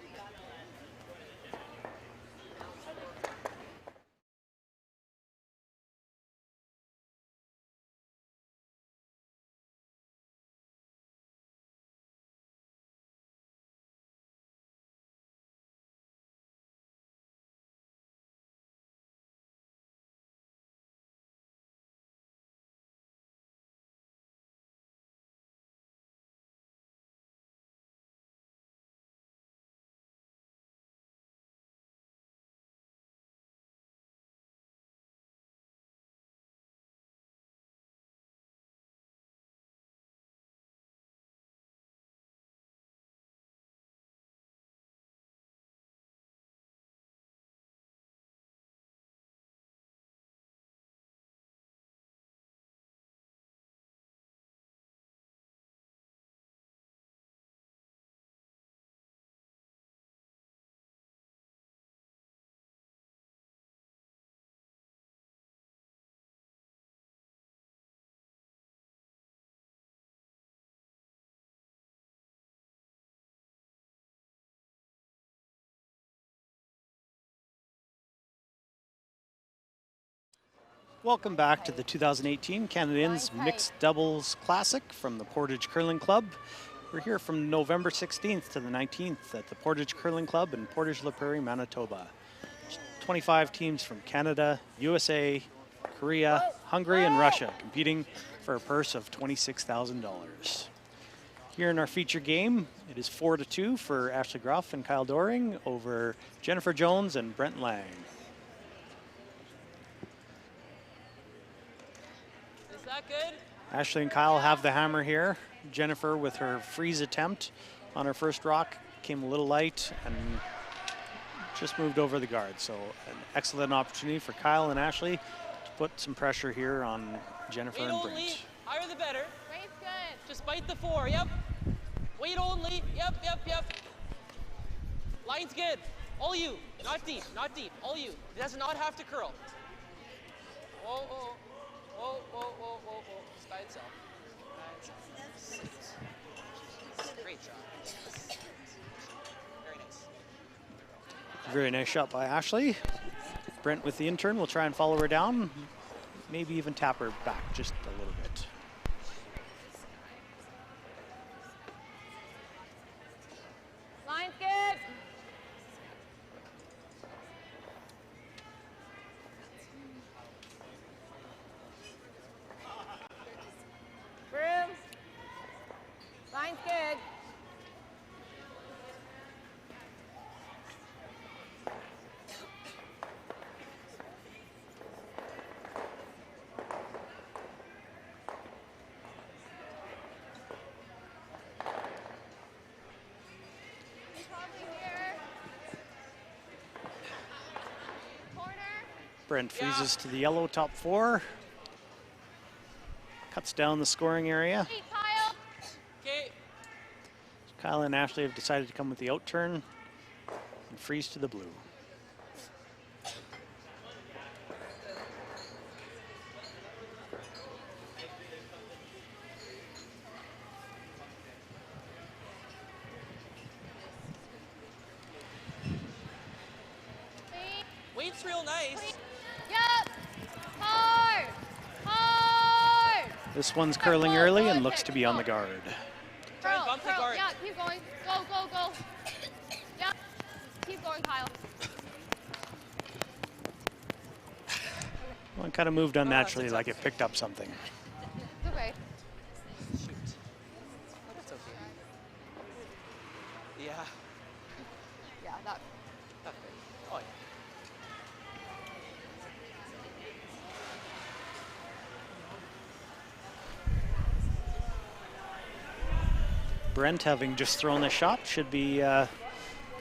Welcome back to the 2018 Canad Inns Mixed Doubles Classic from the Portage Curling Club. We're here from November 16th to the 19th at the Portage Curling Club in Portage-La Prairie, Manitoba. 25 teams from Canada, USA, Korea, Hungary, and Russia competing for a purse of $26,000. Here in our feature game, it is 4-2 for Ashley Groff and Kyle Doring over Jennifer Jones and Brent Lang. That good? Ashley and Kyle have the hammer here. Jennifer with her freeze attempt on her first rock came a little light and just moved over the guard. So an excellent opportunity for Kyle and Ashley to put some pressure here on Jennifer Weight and only. Brent. Higher the better. Weight's good. Just bite the 4. Yep. Weight only. Yep. Line's good. All you. Not deep. All you. It does not have to curl. Whoa. It's by itself. Great job. Very nice. Very nice shot by Ashley. Brent with the intern will try and follow her down. Maybe even tap her back just a little bit. Line's good. Broom. Line's good. Brent freezes to the yellow, top 4. Cuts down the scoring area. Hey, Kyle. Okay. Kyle and Ashley have decided to come with the out turn and freeze to the blue. Wait's real nice. Yep. Hard. Hard. This one's curling early and looks to be on the guard. Try and bump the guard. Yeah, keep going. Go, go, go. Yeah. Keep going, Kyle. One kind of moved unnaturally, like it picked up something. It's okay. Shoot. That's okay. Yeah. Yeah, that. Not good. Oh, yeah. Brent, having just thrown the shot, should be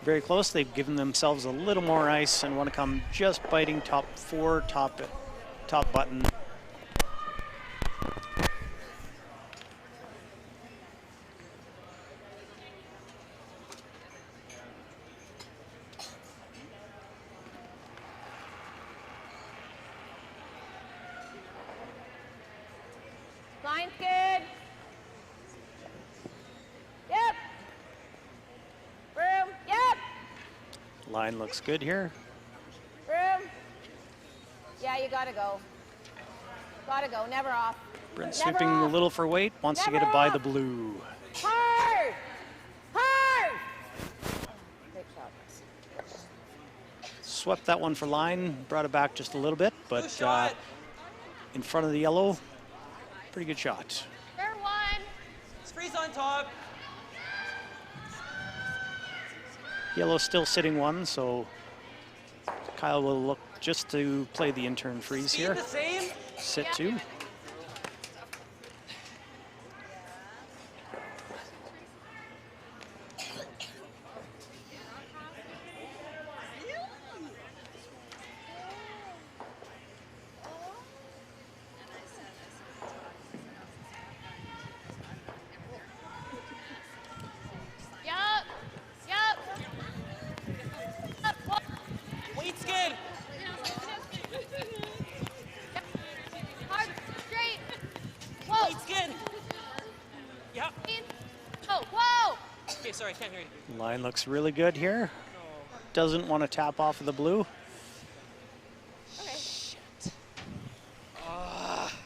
very close. They've given themselves a little more ice and want to come just biting top 4, top button. Line's good. Yep. Room. Yep. Line looks good here. Room. Yeah, you gotta go. Gotta go. Never off. Brent Never sweeping a off. little for weight, wants to get Never it by off. the blue. Hard. Hard. Great shot. Swept that one for line, brought it back just a little bit, Good but shot. in front of the yellow, pretty good shot. Fair one. Let's freeze on top. Yellow's still sitting 1, so Kyle will look just to play the intern freeze Speed here. the same. Sit 2. Yep. Yep. Yep. Whoa. Wait's good. Hard. Straight. Whoa. Wait's good. Yeah. Oh, whoa. Okay, sorry, I can't hear you. Line looks really good here. Doesn't want to tap off of the blue. Okay.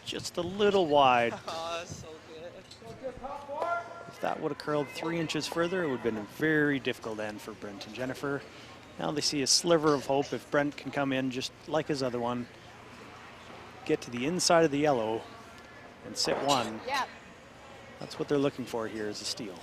Just a little wide. Oh, so good. If that would have curled 3 inches further, it would have been a very difficult end for Brent and Jennifer. Now they see a sliver of hope if Brent can come in just like his other one, get to the inside of the yellow and sit 1. Yep. That's what they're looking for here is a steal.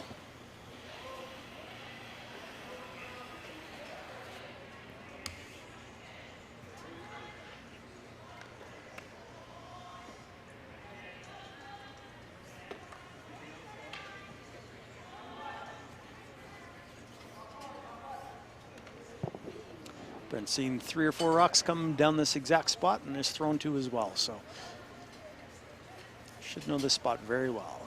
Brent's seen 3 or 4 rocks come down this exact spot and has thrown 2 as well, so should know this spot very well.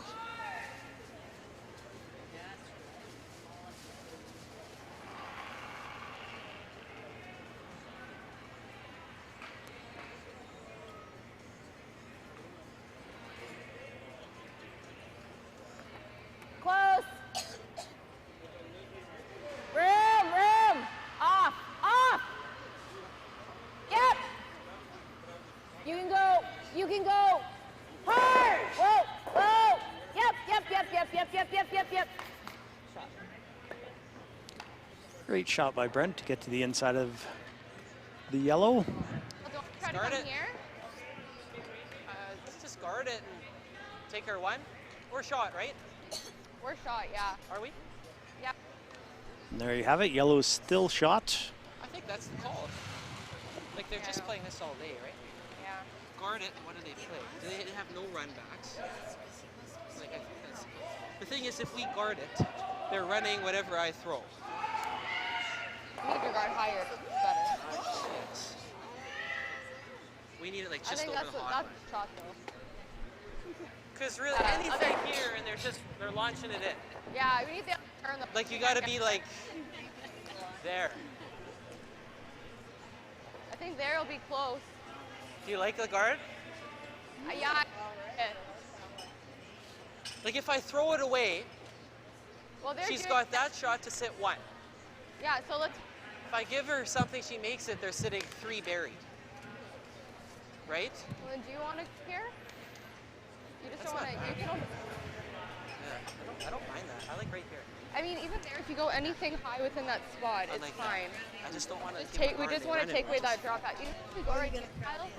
Close. Room. Room. Off. Off. Yep. You can go. You can go. Hard. Whoa. Whoa. Yep. Yep. Yep. Yep. Yep. Yep. Yep. Yep. Yep. Shot. Great shot by Brent to get to the inside of the yellow. Well, don't try to Start come it. here. Let's just guard it and take our 1. We're shot, right? We're shot, yeah. Are we? Yeah. And there you have it. Yellow's still shot. I think that's the call. Like they're Yeah, I just know. playing this all day, right? Yeah. Guard it. What do they play? Do they have no run backs? Like I think that's the thing is if we guard it, they're running whatever I throw. You need your guard higher, it's better. Shit. We need it like I just think over that's the what, hot that's one. shot though. Because really, anything here and they're launching it in. Yeah, we need to turn the. Like you gotta be like there. I think there will be close. Do you like the guard? Yeah. Like if I throw it away, Well, she's got that shot to sit 1. Yeah, so let's. If I give her something, she makes it, they're sitting 3 buried. Right? Well, do you want to here? You just That's don't want to. not You bad. don't. Yeah, I don't mind that. I like right here. I mean, even there, if you go anything high within that spot, I it's like fine. that. I just don't want to. We just want to take away that drop out. You know, if we go right here, Kyle?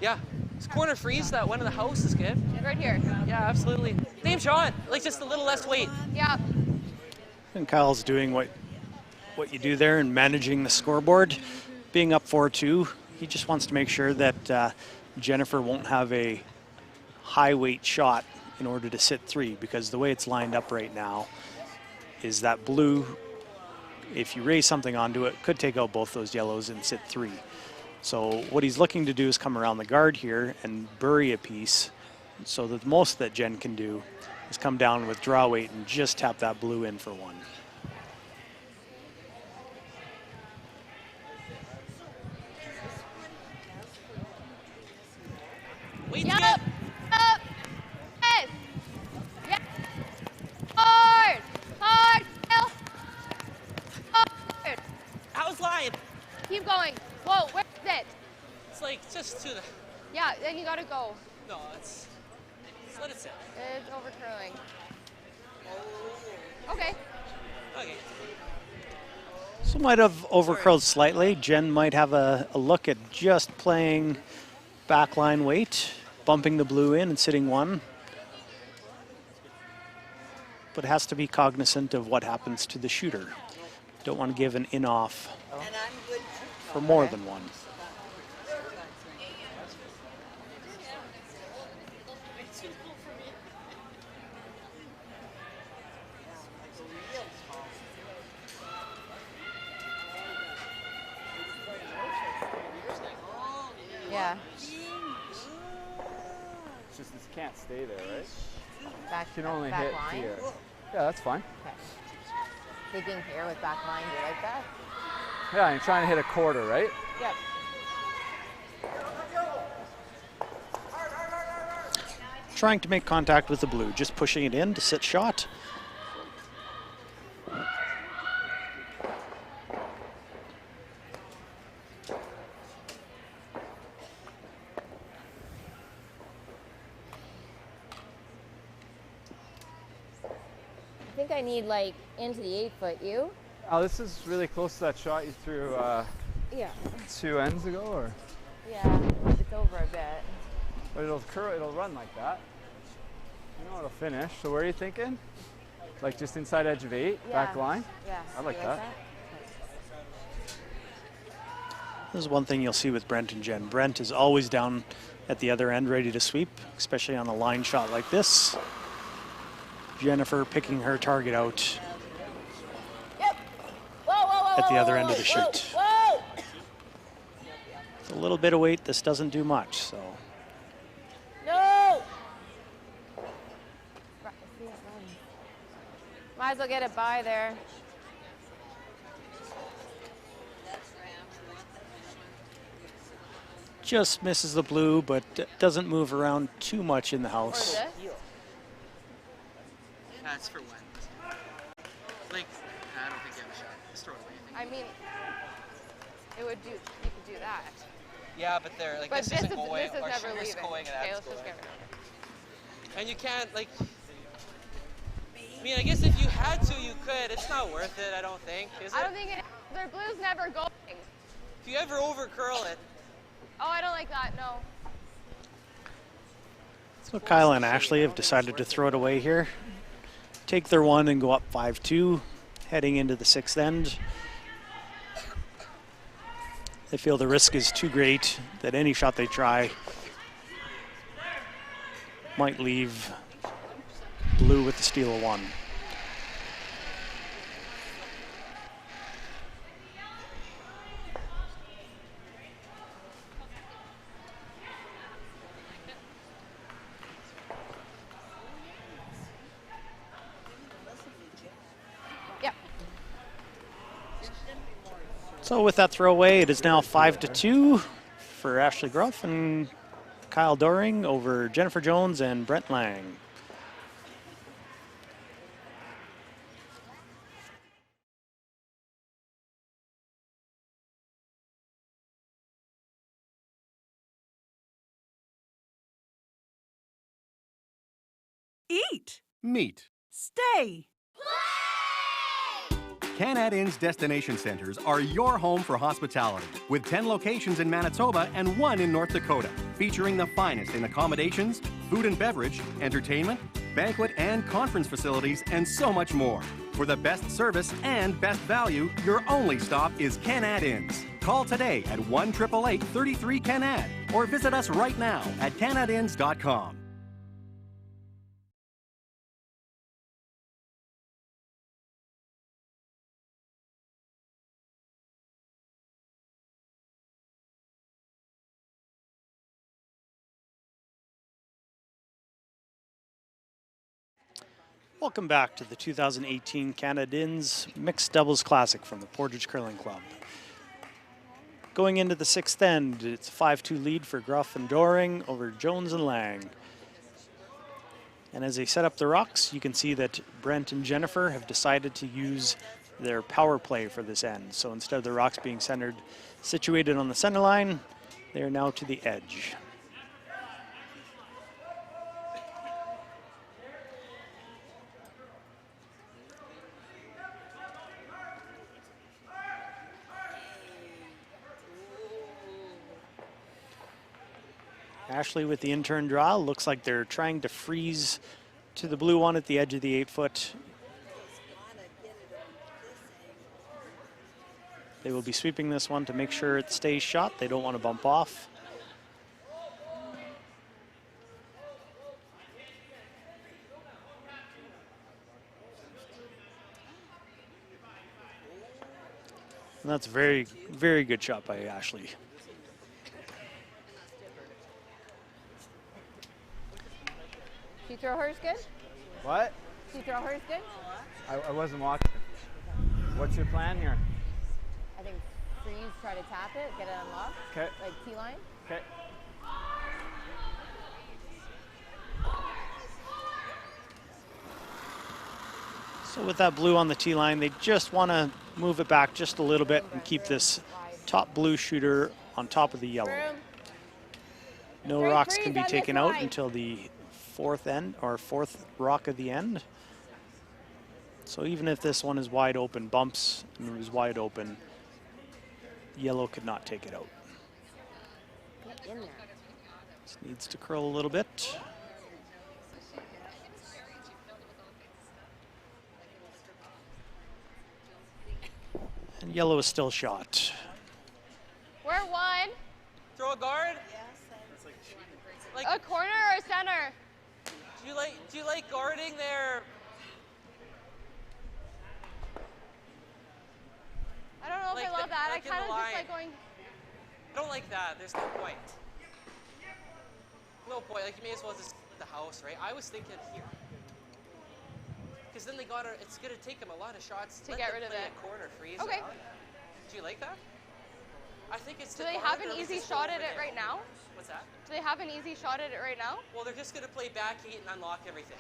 Yeah. It's corner freeze. That one in the house is good. Right here. Yeah, absolutely. Same shot. Like just a little less weight. Yeah. And Kyle's doing what you do there and managing the scoreboard. Being up 4-2, he just wants to make sure that Jennifer won't have a high weight shot in order to sit 3, because the way it's lined up right now is that blue, if you raise something onto it, could take out both those yellows and sit 3. So what he's looking to do is come around the guard here and bury a piece, so that the most that Jen can do is come down with draw weight and just tap that blue in for 1. Weight's Yep. good. Up. Yes. Yes. Hard. Hard. Kyle. Hard. How's line? Keep going. Whoa, where's it? It's like just to the. Yeah, then you gotta go. No, it's. Just let it sit. It's over curling. Okay. Okay. So might have overcurled slightly. Jen might have a look at just playing backline weight, bumping the blue in and sitting 1. But has to be cognizant of what happens to the shooter. Don't want to give an in-off for more than 1. Yeah. It's just this can't stay there, right? Back, You can only back hit line. here. Yeah, that's fine. Okay. Thinking here with back line, do you like that? Yeah, you're trying to hit a quarter, right? Yep. Trying to make contact with the blue, just pushing it in to sit shot. I think I need like into the 8-foot. You? Oh, this is really close to that shot you threw Yeah. 2 ends ago, or? Yeah. It's over a bit. But it'll curl, it'll run like that. You know it'll finish. So where are you thinking? Like just inside edge of 8, Yeah. back line? Yeah. I like You that. This is one thing you'll see with Brent and Jen. Brent is always down at the other end ready to sweep, especially on a line shot like this. Jennifer picking her target out Yep. Whoa, whoa, whoa, at the whoa, other whoa, end of the whoa, shoot. Whoa! With a little bit of weight, this doesn't do much, so. No! Might as well get it by there. Just misses the blue, but doesn't move around too much in the Or house. this. That's for 1. Like, I don't think you have a shot. Just throw it away. I mean, it would do. You could do that. Yeah, but they're like But this this isn't is going. Or never she's leaving. going and Okay, that's let's just going. get rid of it. And you can't like. I mean, I guess if you had to, you could. It's not worth it. I don't think. Is it? I don't think it. Their blue's never going. If you ever over curl it, Oh, I don't like that. No. So Kyle and Ashley have decided to throw it away here. Take their 1 and go up 5-2, heading into the 6th end. They feel the risk is too great that any shot they try might leave blue with the steal of 1. So with that throwaway, it is now 5-2 for Ashley Gruff and Kyle Doring over Jennifer Jones and Brent Lang. Eat. Meet. Stay. Canad Inn's destination centers are your home for hospitality, with 10 locations in Manitoba and 1 in North Dakota, featuring the finest in accommodations, food and beverage, entertainment, banquet and conference facilities, and so much more. For the best service and best value, your only stop is Canad Inns. Call today at 1-888-33-CANAD or visit us right now at canadinns.com. Welcome back to the 2018 Canad Inns Mixed Doubles Classic from the Portage Curling Club. Going into the 6th end, it's a 5-2 lead for Gruff and Doring over Jones and Lang. And as they set up the rocks, you can see that Brent and Jennifer have decided to use their power play for this end. So instead of the rocks being situated on the center line, they are now to the edge. Ashley with the in-turn draw. Looks like they're trying to freeze to the blue one at the edge of the 8-foot. They will be sweeping this one to make sure it stays shot. They don't want to bump off. And that's a very, very good shot by Ashley. She throw hers good? What? She throw hers good? I wasn't watching. What's your plan here? I think freeze, try to tap it, get it unlocked. Okay. Like T-line. Okay. So with that blue on the tee line, they just want to move it back just a little bit and keep this top blue shooter on top of the yellow. No rocks can be taken out until the 4th rock of the end. So even if this one is wide open, bumps and it was wide open, yellow could not take it out. This needs to curl a little bit. And yellow is still shot. We're one. Throw a guard? Like, A corner or a center? do you like guarding there? I don't know if I love that. I in the kind of just line. like going. I don't like that. There's no point. No point. Like, you may as well just the house, right? I was thinking here. Because then it's going to take them a lot of shots To get rid of play it. a corner freeze. Okay. Do you like that? I think it's Do they have an easy shot at it right now? What's that? Do they have an easy shot at it right now? Well, they're just going to play back heat and unlock everything.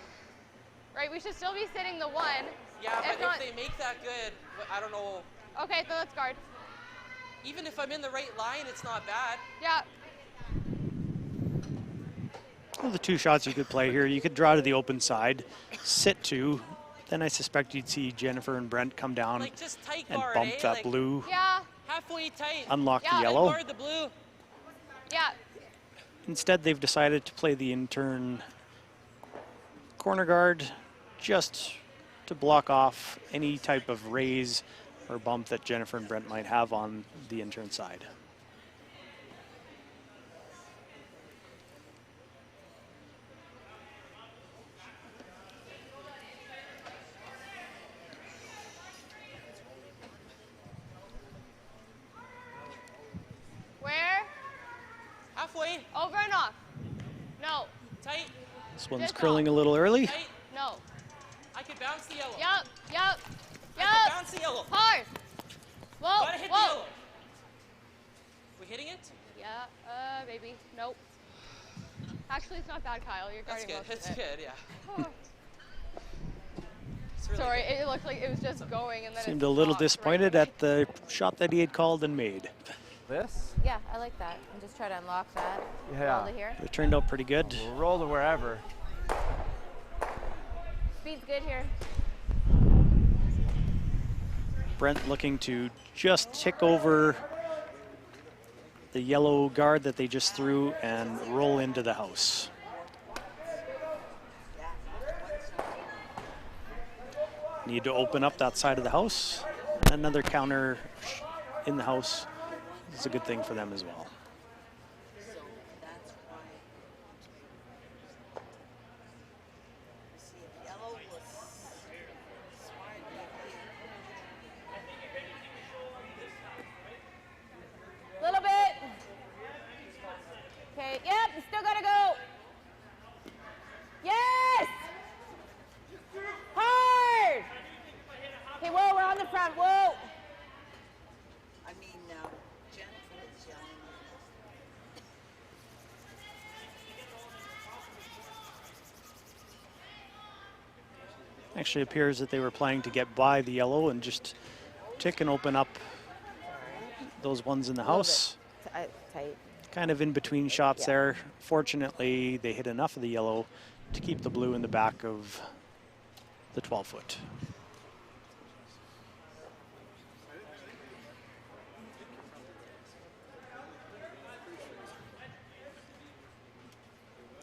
Right, we should still be sitting the one. Yeah, but not, if they make that good, I don't know. Okay, then let's guard. Even if I'm in the right line, it's not bad. Yeah. Well, the two shots you could play here, you could draw to the open side, sit 2, then I suspect you'd see Jennifer and Brent come down Like, just tight and guard, bump that Like, blue, Yeah. halfway tight. unlock Yeah, the and yellow. Guard the blue. Yeah. Instead, they've decided to play the in-turn corner guard just to block off any type of raise or bump that Jennifer and Brent might have on the in-turn side. Where? Halfway. Over and off. No. Tight. This one's This curling a off. little early. Tight. No. I could bounce the yellow. Yup. Yup. I could Yup. bounce the yellow. Hard. Whoa, Gotta hit the whoa. yellow. We hitting it? Yeah, maybe. Nope. Actually, it's not bad, Kyle. You're That's guarding good. most It's of it. good, yeah. It's really Sorry, good. it looked like it was just going and then Seemed it a little stopped right disappointed away. at the shot that he had called and made. This? Yeah, I like that. And just try to unlock that. Yeah. Roll to here. It turned out pretty good. We'll roll to wherever. Speed's good here. Brent looking to just tick over the yellow guard that they just threw and roll into the house. Need to open up that side of the house. Another counter in the house is a good thing for them as well. So that's why. See, if yellow was smart back here. Little bit. Okay, yep, you still gotta go. Yes! Hard! Okay, whoa, we're on the front, whoa. I mean, Jennifer is yelling at us. Actually appears that they were planning to get by the yellow and just tick and open up those ones in the house. Tight. Kind of in between shots there. Fortunately, they hit enough of the yellow to keep the blue in the back of the 12-foot.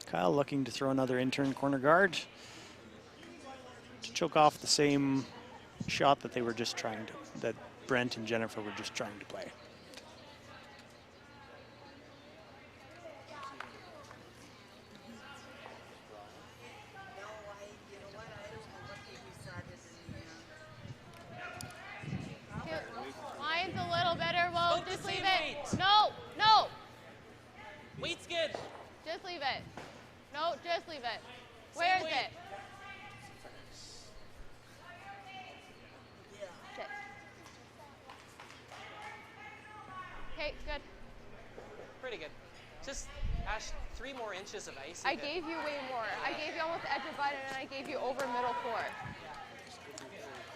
Kyle looking to throw another intern corner guard to choke off the same shot that they were just trying to, that Brent and Jennifer were just trying to play. No, you know what? I don't know what they decided in the Mine's a little better. Well, Both the just leave same it. weight. No, no. Weight's good. Just leave it. No, just leave it. Where is weight. it? Yeah. Sit. Okay, good. Pretty good. Just, Ash, 3 more inches of ice. I gave you way more. I gave you almost the edge of button and I gave you over middle court.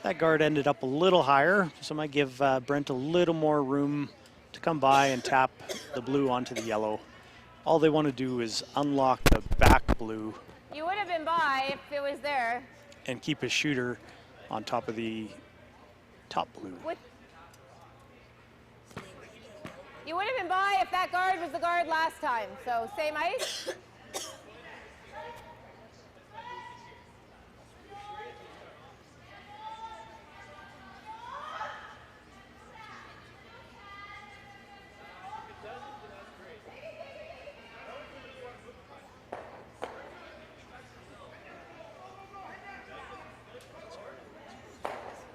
That guard ended up a little higher, so I might give Brent a little more room to come by and tap the blue onto the yellow. All they want to do is unlock the back blue You would have been by if it was there. and keep his shooter on top of the top blue. You would have been by if that guard was the guard last time. So same ice.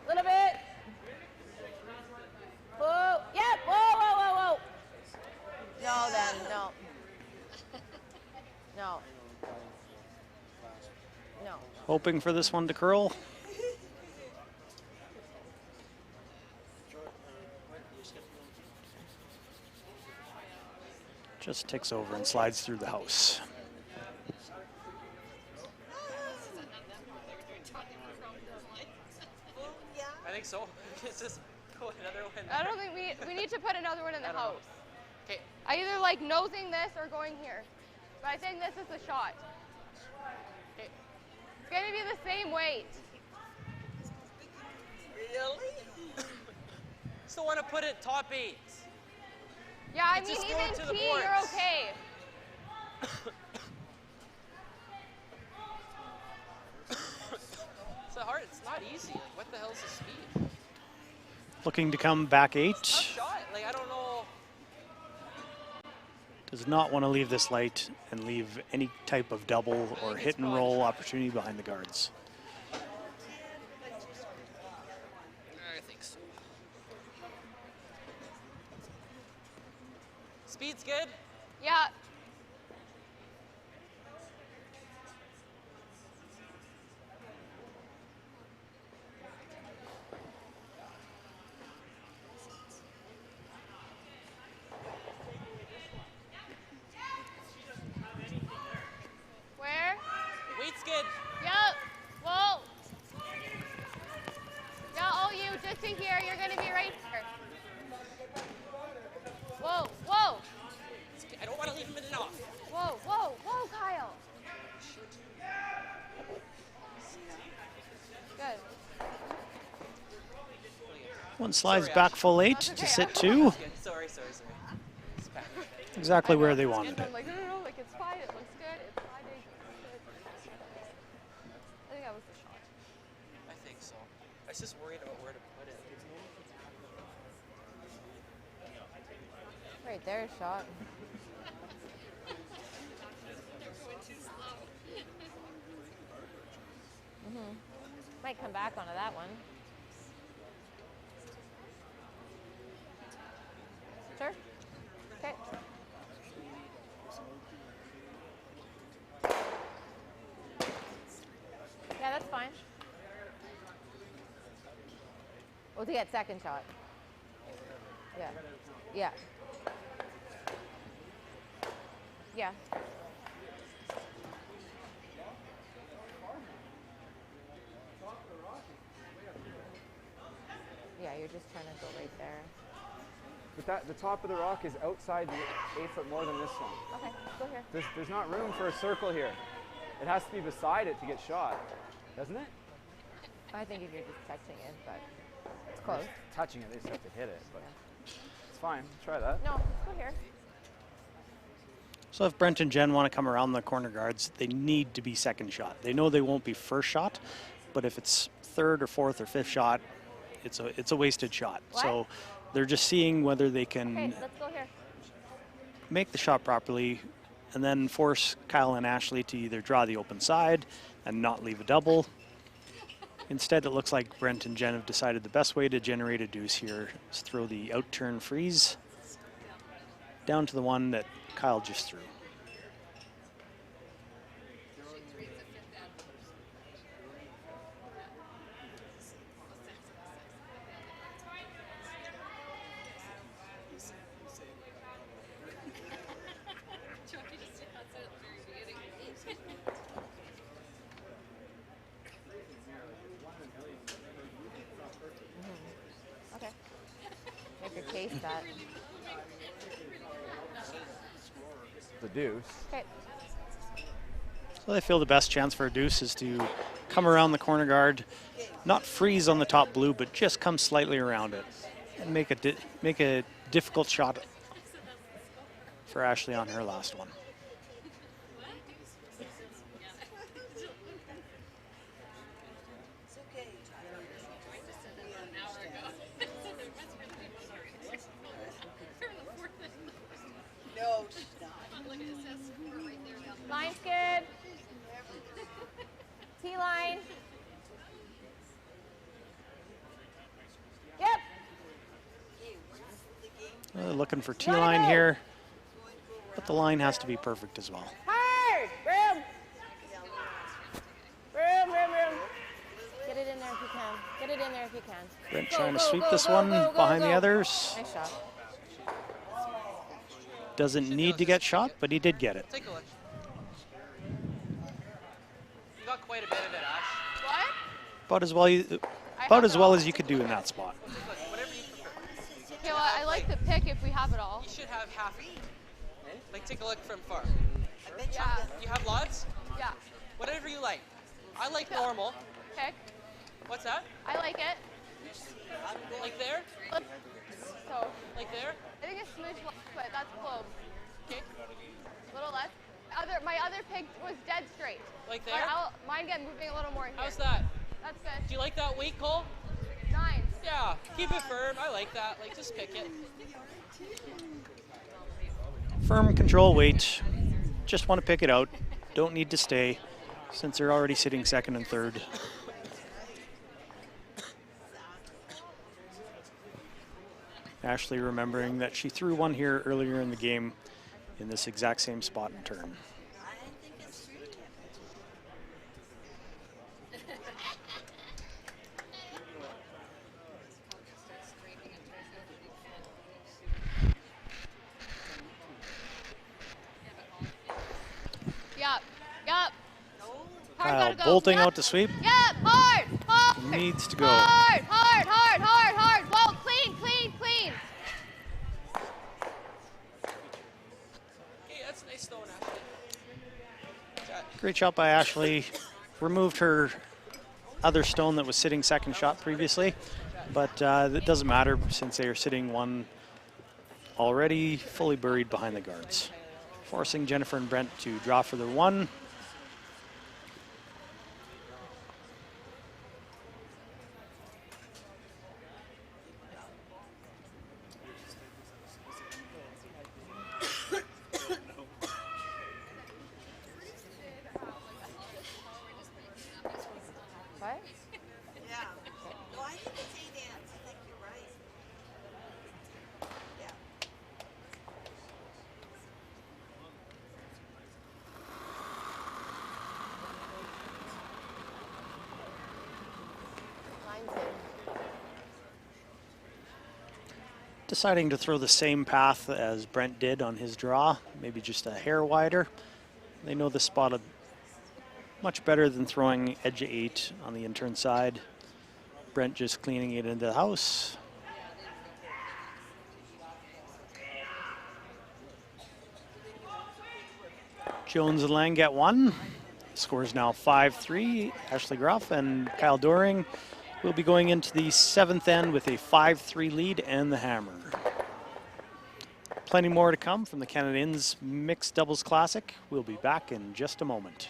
Little bit. Whoa. Yep. Whoa, whoa, whoa, whoa. No, then, no. No. No. Hoping for this one to curl. Just ticks over and slides through the house. I think so. It's just go another one. I don't think we need to put another one in the I don't know. house. Okay. I either like nosing this or going here. But I think this is the shot. Okay. It's gonna be the same weight. Really? Still want to put it top 8. Yeah, I It's mean just going even to the T, you're boards. okay. It's hard. It's not easy. Like, what the hell is the speed? Looking to come back 8. Tough shot. Like, I don't know. Does not want to leave this light and leave any type of double or hit and roll opportunity behind the guards. I think so. Speed's good. Yeah. to here, you're going to be right here. Whoa, whoa. I don't want to leave him in and off. Whoa, whoa, whoa, Kyle. Good. One slides Sorry, back Ash. full 8 That's to okay. sit 2. Sorry. It's bad. Exactly I where know, they I'm wanted scared. it. I'm like, no, like it's fine. It looks good. It's fine. I think that was the shot. I think so. I was just worried about where to put it. Right there, shot. Might come back onto that one. Sure. Okay. Yeah, that's fine. We'll get second shot. Yeah. Yeah. Yeah. Yeah, you're just trying to go right there. But the top of the rock is outside the 8 foot more than this one. Okay, go here. There's not room for a circle here. It has to be beside it to get shot, doesn't it? I think if you're just touching it, but it's close. Touching it, they just have to hit it, but it's fine. Try that. No, let's go here. So if Brent and Jen want to come around the corner guards, they need to be second shot. They know they won't be first shot, but if it's third or fourth or fifth shot, it's a wasted shot. What? So they're just seeing whether they can Okay, let's go here. make the shot properly and then force Kyle and Ashley to either draw the open side and not leave a double. Instead, it looks like Brent and Jen have decided the best way to generate a deuce here is throw the out-turn freeze down to the one that Kyle just threw. Okay. Make your case that. The deuce. Okay. So they feel the best chance for a deuce is to come around the corner guard, not freeze on the top blue, but just come slightly around it and make a difficult shot for Ashley on her last one. It's okay. No, she's not. Line's good. T-line. Yep. Looking for T-line here, but the line has to be perfect as well. Hard. Room. Room. Get it in there if you can. Get it in there if you can. Brent Go, trying to go, sweep go, this go, one go, go, behind go. the others. Nice shot. Doesn't need to get shot, but he did get it. Take a look. You got quite a bit of it, Ash. What? About as well as you could do in that spot. Take a look. Whatever you prefer. Okay, well, I like the pick if we have it all. You should have half. Like, take a look from far. Yeah. You have lots? Yeah. Whatever you like. I like normal. Pick. What's that? I like it. Like there? So, Like there? I think it's smooth, but that's close. Okay. A little less. My other pick was dead straight. Like But there? mine get moving a little more here. How's that? That's good. Do you like that weight, Cole? 9. Yeah. Keep it firm. I like that. Like, just pick it. Firm control weight. Just want to pick it out. Don't need to stay since they're already sitting second and third. Ashley remembering that she threw one here earlier in the game in this exact same spot and turn. I think it's true. Yup. Yup. Kyle bolting out to sweep. Yep. Hard. Needs to go. Hard. Great shot by Ashley. Removed her other stone that was sitting second shot previously, but that doesn't matter since they are sitting one already fully buried behind the guards. Forcing Jennifer and Brent to draw for their one. What? Yeah. No, I think it's 8 ends. I think you're right. Yeah. Line's in. Deciding to throw the same path as Brent did on his draw, maybe just a hair wider. They know the spot much better than throwing edge of 8 on the intern side. Brent just cleaning it into the house. Jones and Lang get one. Score is now 5-3. Ashley Groff and Kyle Doring will be going into the 7th end with a 5-3 lead and the hammer. Plenty more to come from the Canad Inns Mixed Doubles Classic. We'll be back in just a moment.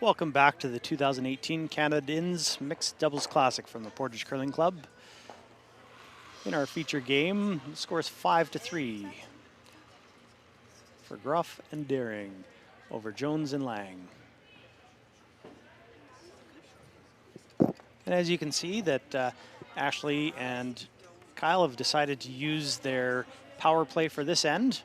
Welcome back to the 2018 Canad Inns Mixed Doubles Classic from the Portage Curling Club. In our feature game, the score is 5-3 for Gruff and Daring over Jones and Lang. And as you can see that Ashley and Kyle have decided to use their power play for this end.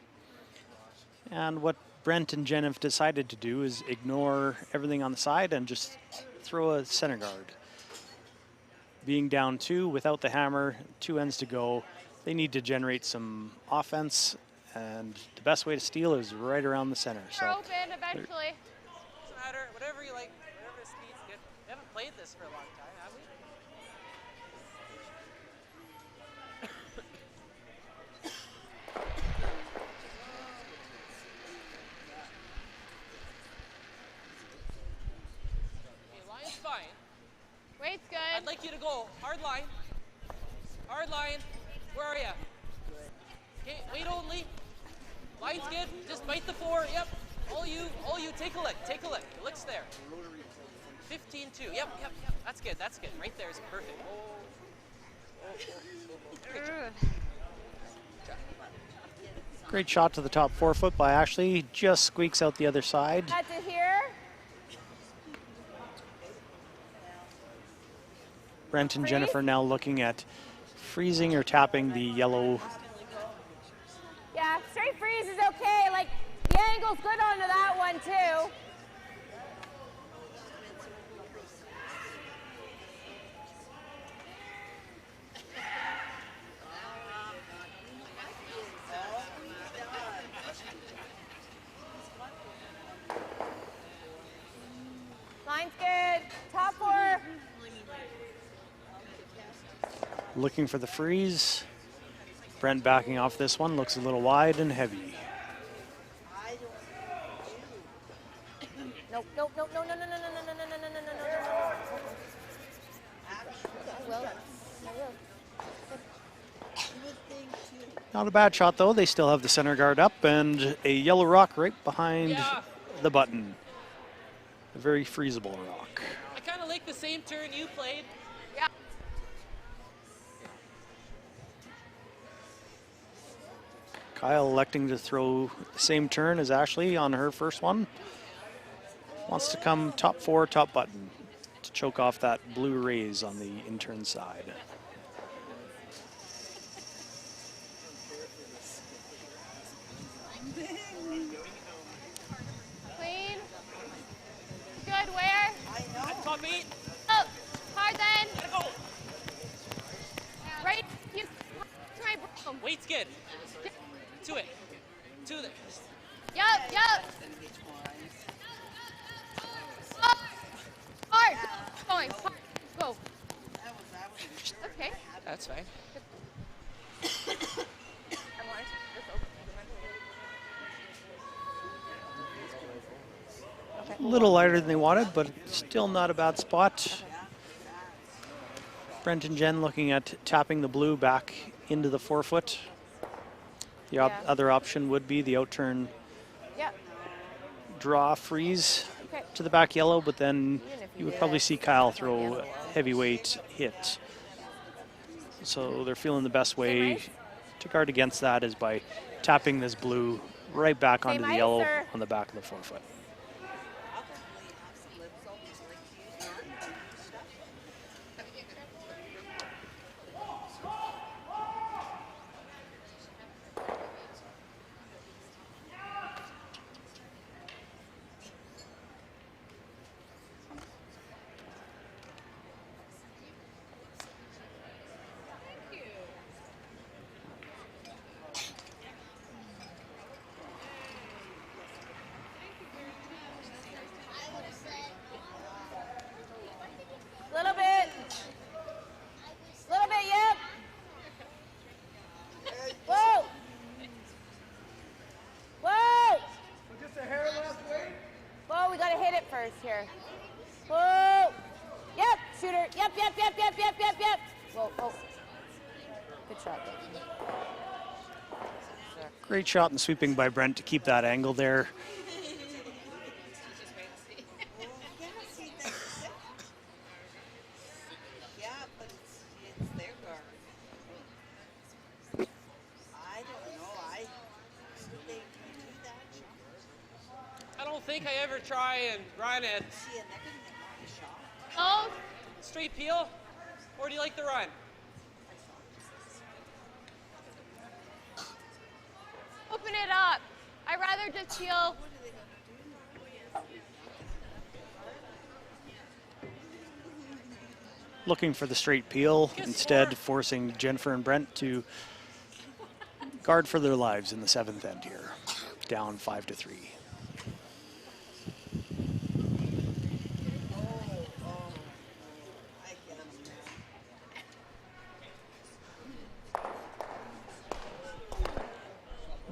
And what Brent and Jen have decided to do is ignore everything on the side and just throw a center guard. Being down 2 without the hammer, 2 ends to go, they need to generate some offense, and the best way to steal is right around the center. We're open eventually. Doesn't matter. Whatever you like. Whatever the speed's good. We haven't played this for a long time, have we? Okay, line's fine. Weight's good. I'd like you to go hard line. Hard line. Where are you? Okay, weight only. Line's good. Just bite the 4. Yep. All you. Take a lick. Take a lick. The lick's there. 15-2. Yep. That's good. That's good. Right there is perfect. Great shot to the top 4 foot by Ashley, just squeaks out the other side. Cut to here. Brent and Jennifer now looking at freezing or tapping the yellow. Yeah, straight freeze is okay. Like, the angle's good onto that one, too. Line's good. Top 4. Looking for the freeze. Brent backing off this one, looks a little wide and heavy. Nope, nope, nope, no, no, no, no, no, no, no, no, no, no, no, no, no, no. Well done. Not a bad shot, though. They still have the center guard up and a yellow rock right behind the button. A very freezable rock. I kind of like the same turn you played. Yeah. Kyle electing to throw the same turn as Ashley on her first one. Wants to come top 4, top button to choke off that blue raise on the intern side. Clean. Good, where? Top 8. Oh, hard then. Gotta go. Right, you, to my broom. Weight's good. To it. To it. Yup, yup. Oh, hard. Going, hard. Go. Okay. That's fine. A little lighter than they wanted, but still not a bad spot. Brent and Jen looking at tapping the blue back into the forefoot. The other option would be the outturn draw freeze to the back yellow, but then you would probably see Kyle throw a heavyweight hit. So they're feeling the best way to guard against that is by tapping this blue right back onto the yellow on the back of the forefoot. Here. Whoa! Yep, shooter. Yep. Whoa, oh. Good shot. Great shot and sweeping by Brent to keep that angle there. Yeah, but it's their guard. I don't know. They do that. I don't think I ever try and run it. See, and that didn't hit my shot. Oh, Straight peel? Or do you like the run? open it up. I'd rather just feel. Looking for the straight peel, instead forcing Jennifer and Brent to guard for their lives in the 7th end here. Down 5-3.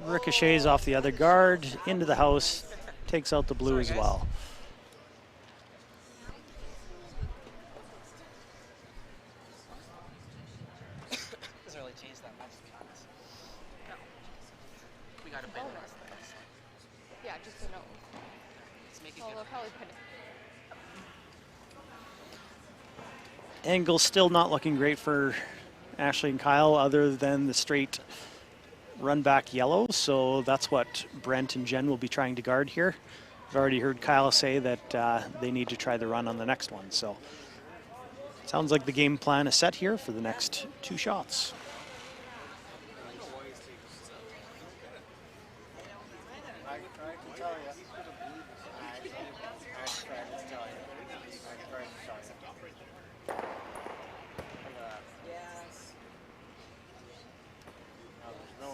Ricochets off the other guard, into the house, takes out the blue as well. Doesn't really change that much, to be honest. No. We got to bend the rest of this. Yeah, just to know. Let's make it Well, good. they'll probably put it. Angle still not looking great for Ashley and Kyle, other than the straight run back yellow. So that's what Brent and Jen will be trying to guard here. I've already heard Kyle say that they need to try the run on the next one. So sounds like the game plan is set here for the next 2 shots.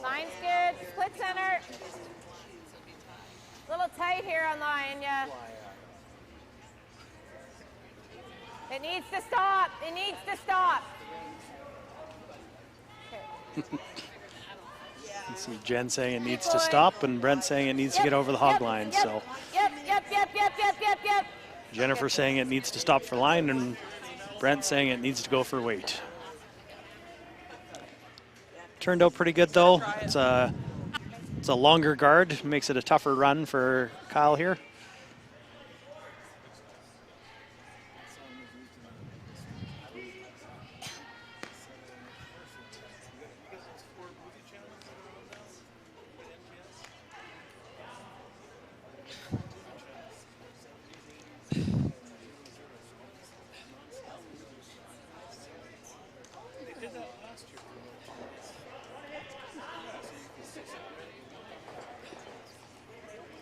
Line's good. Split center. A little tight here on line, yeah. It needs to stop. It needs to stop. Okay. You see Jen saying it needs to stop and Brent saying it needs to get over the hog line. So Yep. Jennifer saying it needs to stop for line and Brent saying it needs to go for weight. Turned out pretty good though. It's a longer guard, makes it a tougher run for Kyle here.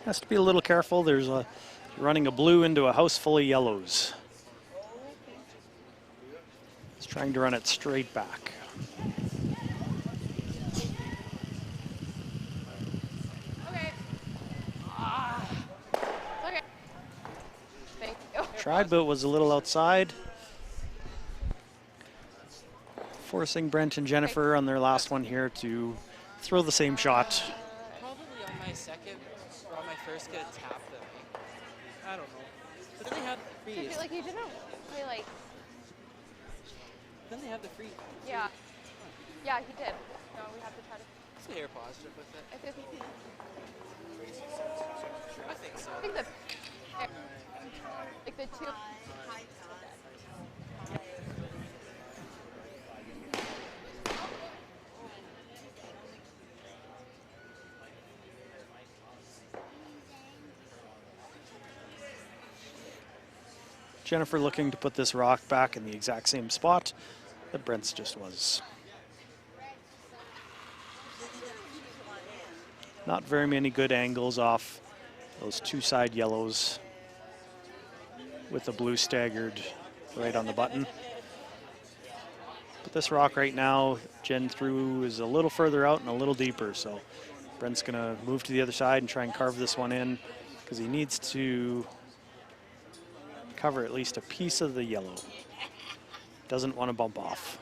Has to be a little careful. There's running a blue into a house full of yellows. He's trying to run it straight back. Okay. Okay. Thank you. Tried, but was a little outside. Forcing Brent and Jennifer on their last one here to throw the same shot. Probably on my second or on my first gonna tap them. I don't know. But then they had the I freeze. feel like you didn't play like. Then they have the freeze. Yeah. Yeah, he did. No, we have to try to. Let's be positive with it. I think I think so. I think the like the two. Jennifer looking to put this rock back in the exact same spot that Brent's just was. Not very many good angles off those two side yellows with the blue staggered right on the button. But this rock right now, Jen threw is a little further out and a little deeper, so Brent's gonna move to the other side and try and carve this one in because he needs to cover at least a piece of the yellow. Doesn't want to bump off.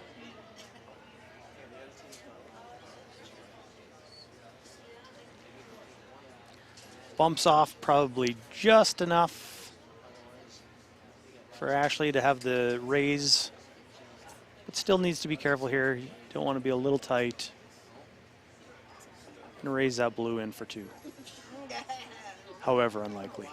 Bumps off probably just enough for Ashley to have the raise, but still needs to be careful here. You don't want to be a little tight. And raise that blue in for two. However unlikely.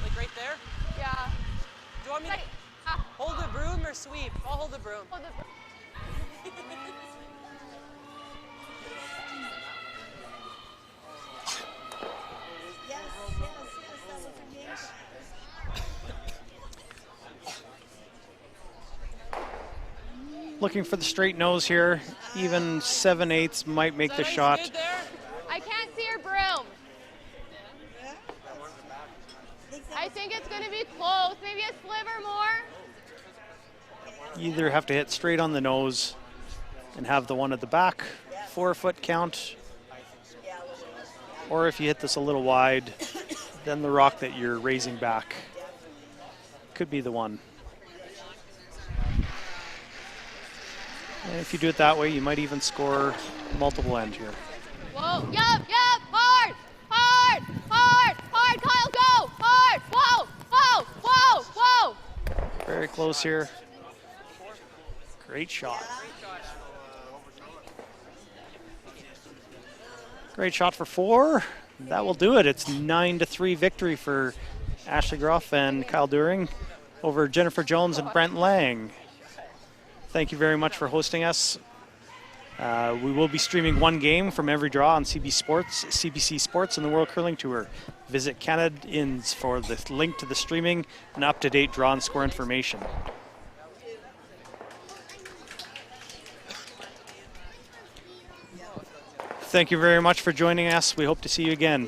Like right there? Yeah. Do you want me to hold the broom or sweep? I'll hold the broom. Hold the- Yes, that was a game. Looking for the straight nose here. Even 7/8 might make Is the that ice shot. good there? I can't see your broom. I think it's going to be close. Maybe a sliver more. You either have to hit straight on the nose and have the one at the back 4 foot count, or if you hit this a little wide, then the rock that you're raising back could be the one. And if you do it that way, you might even score multiple end here. Whoa. Yup. Hard. Kyle, go. Hard. Whoa. Very close here. Great shot. Great shot for 4. That will do it. It's 9-3 victory for Ashley Groff and Kyle During over Jennifer Jones and Brent Lang. Thank you very much for hosting us. We will be streaming one game from every draw on CBC Sports and the World Curling Tour. Visit Canad for the link to the streaming and up-to-date draw and score information. Thank you very much for joining us. We hope to see you again.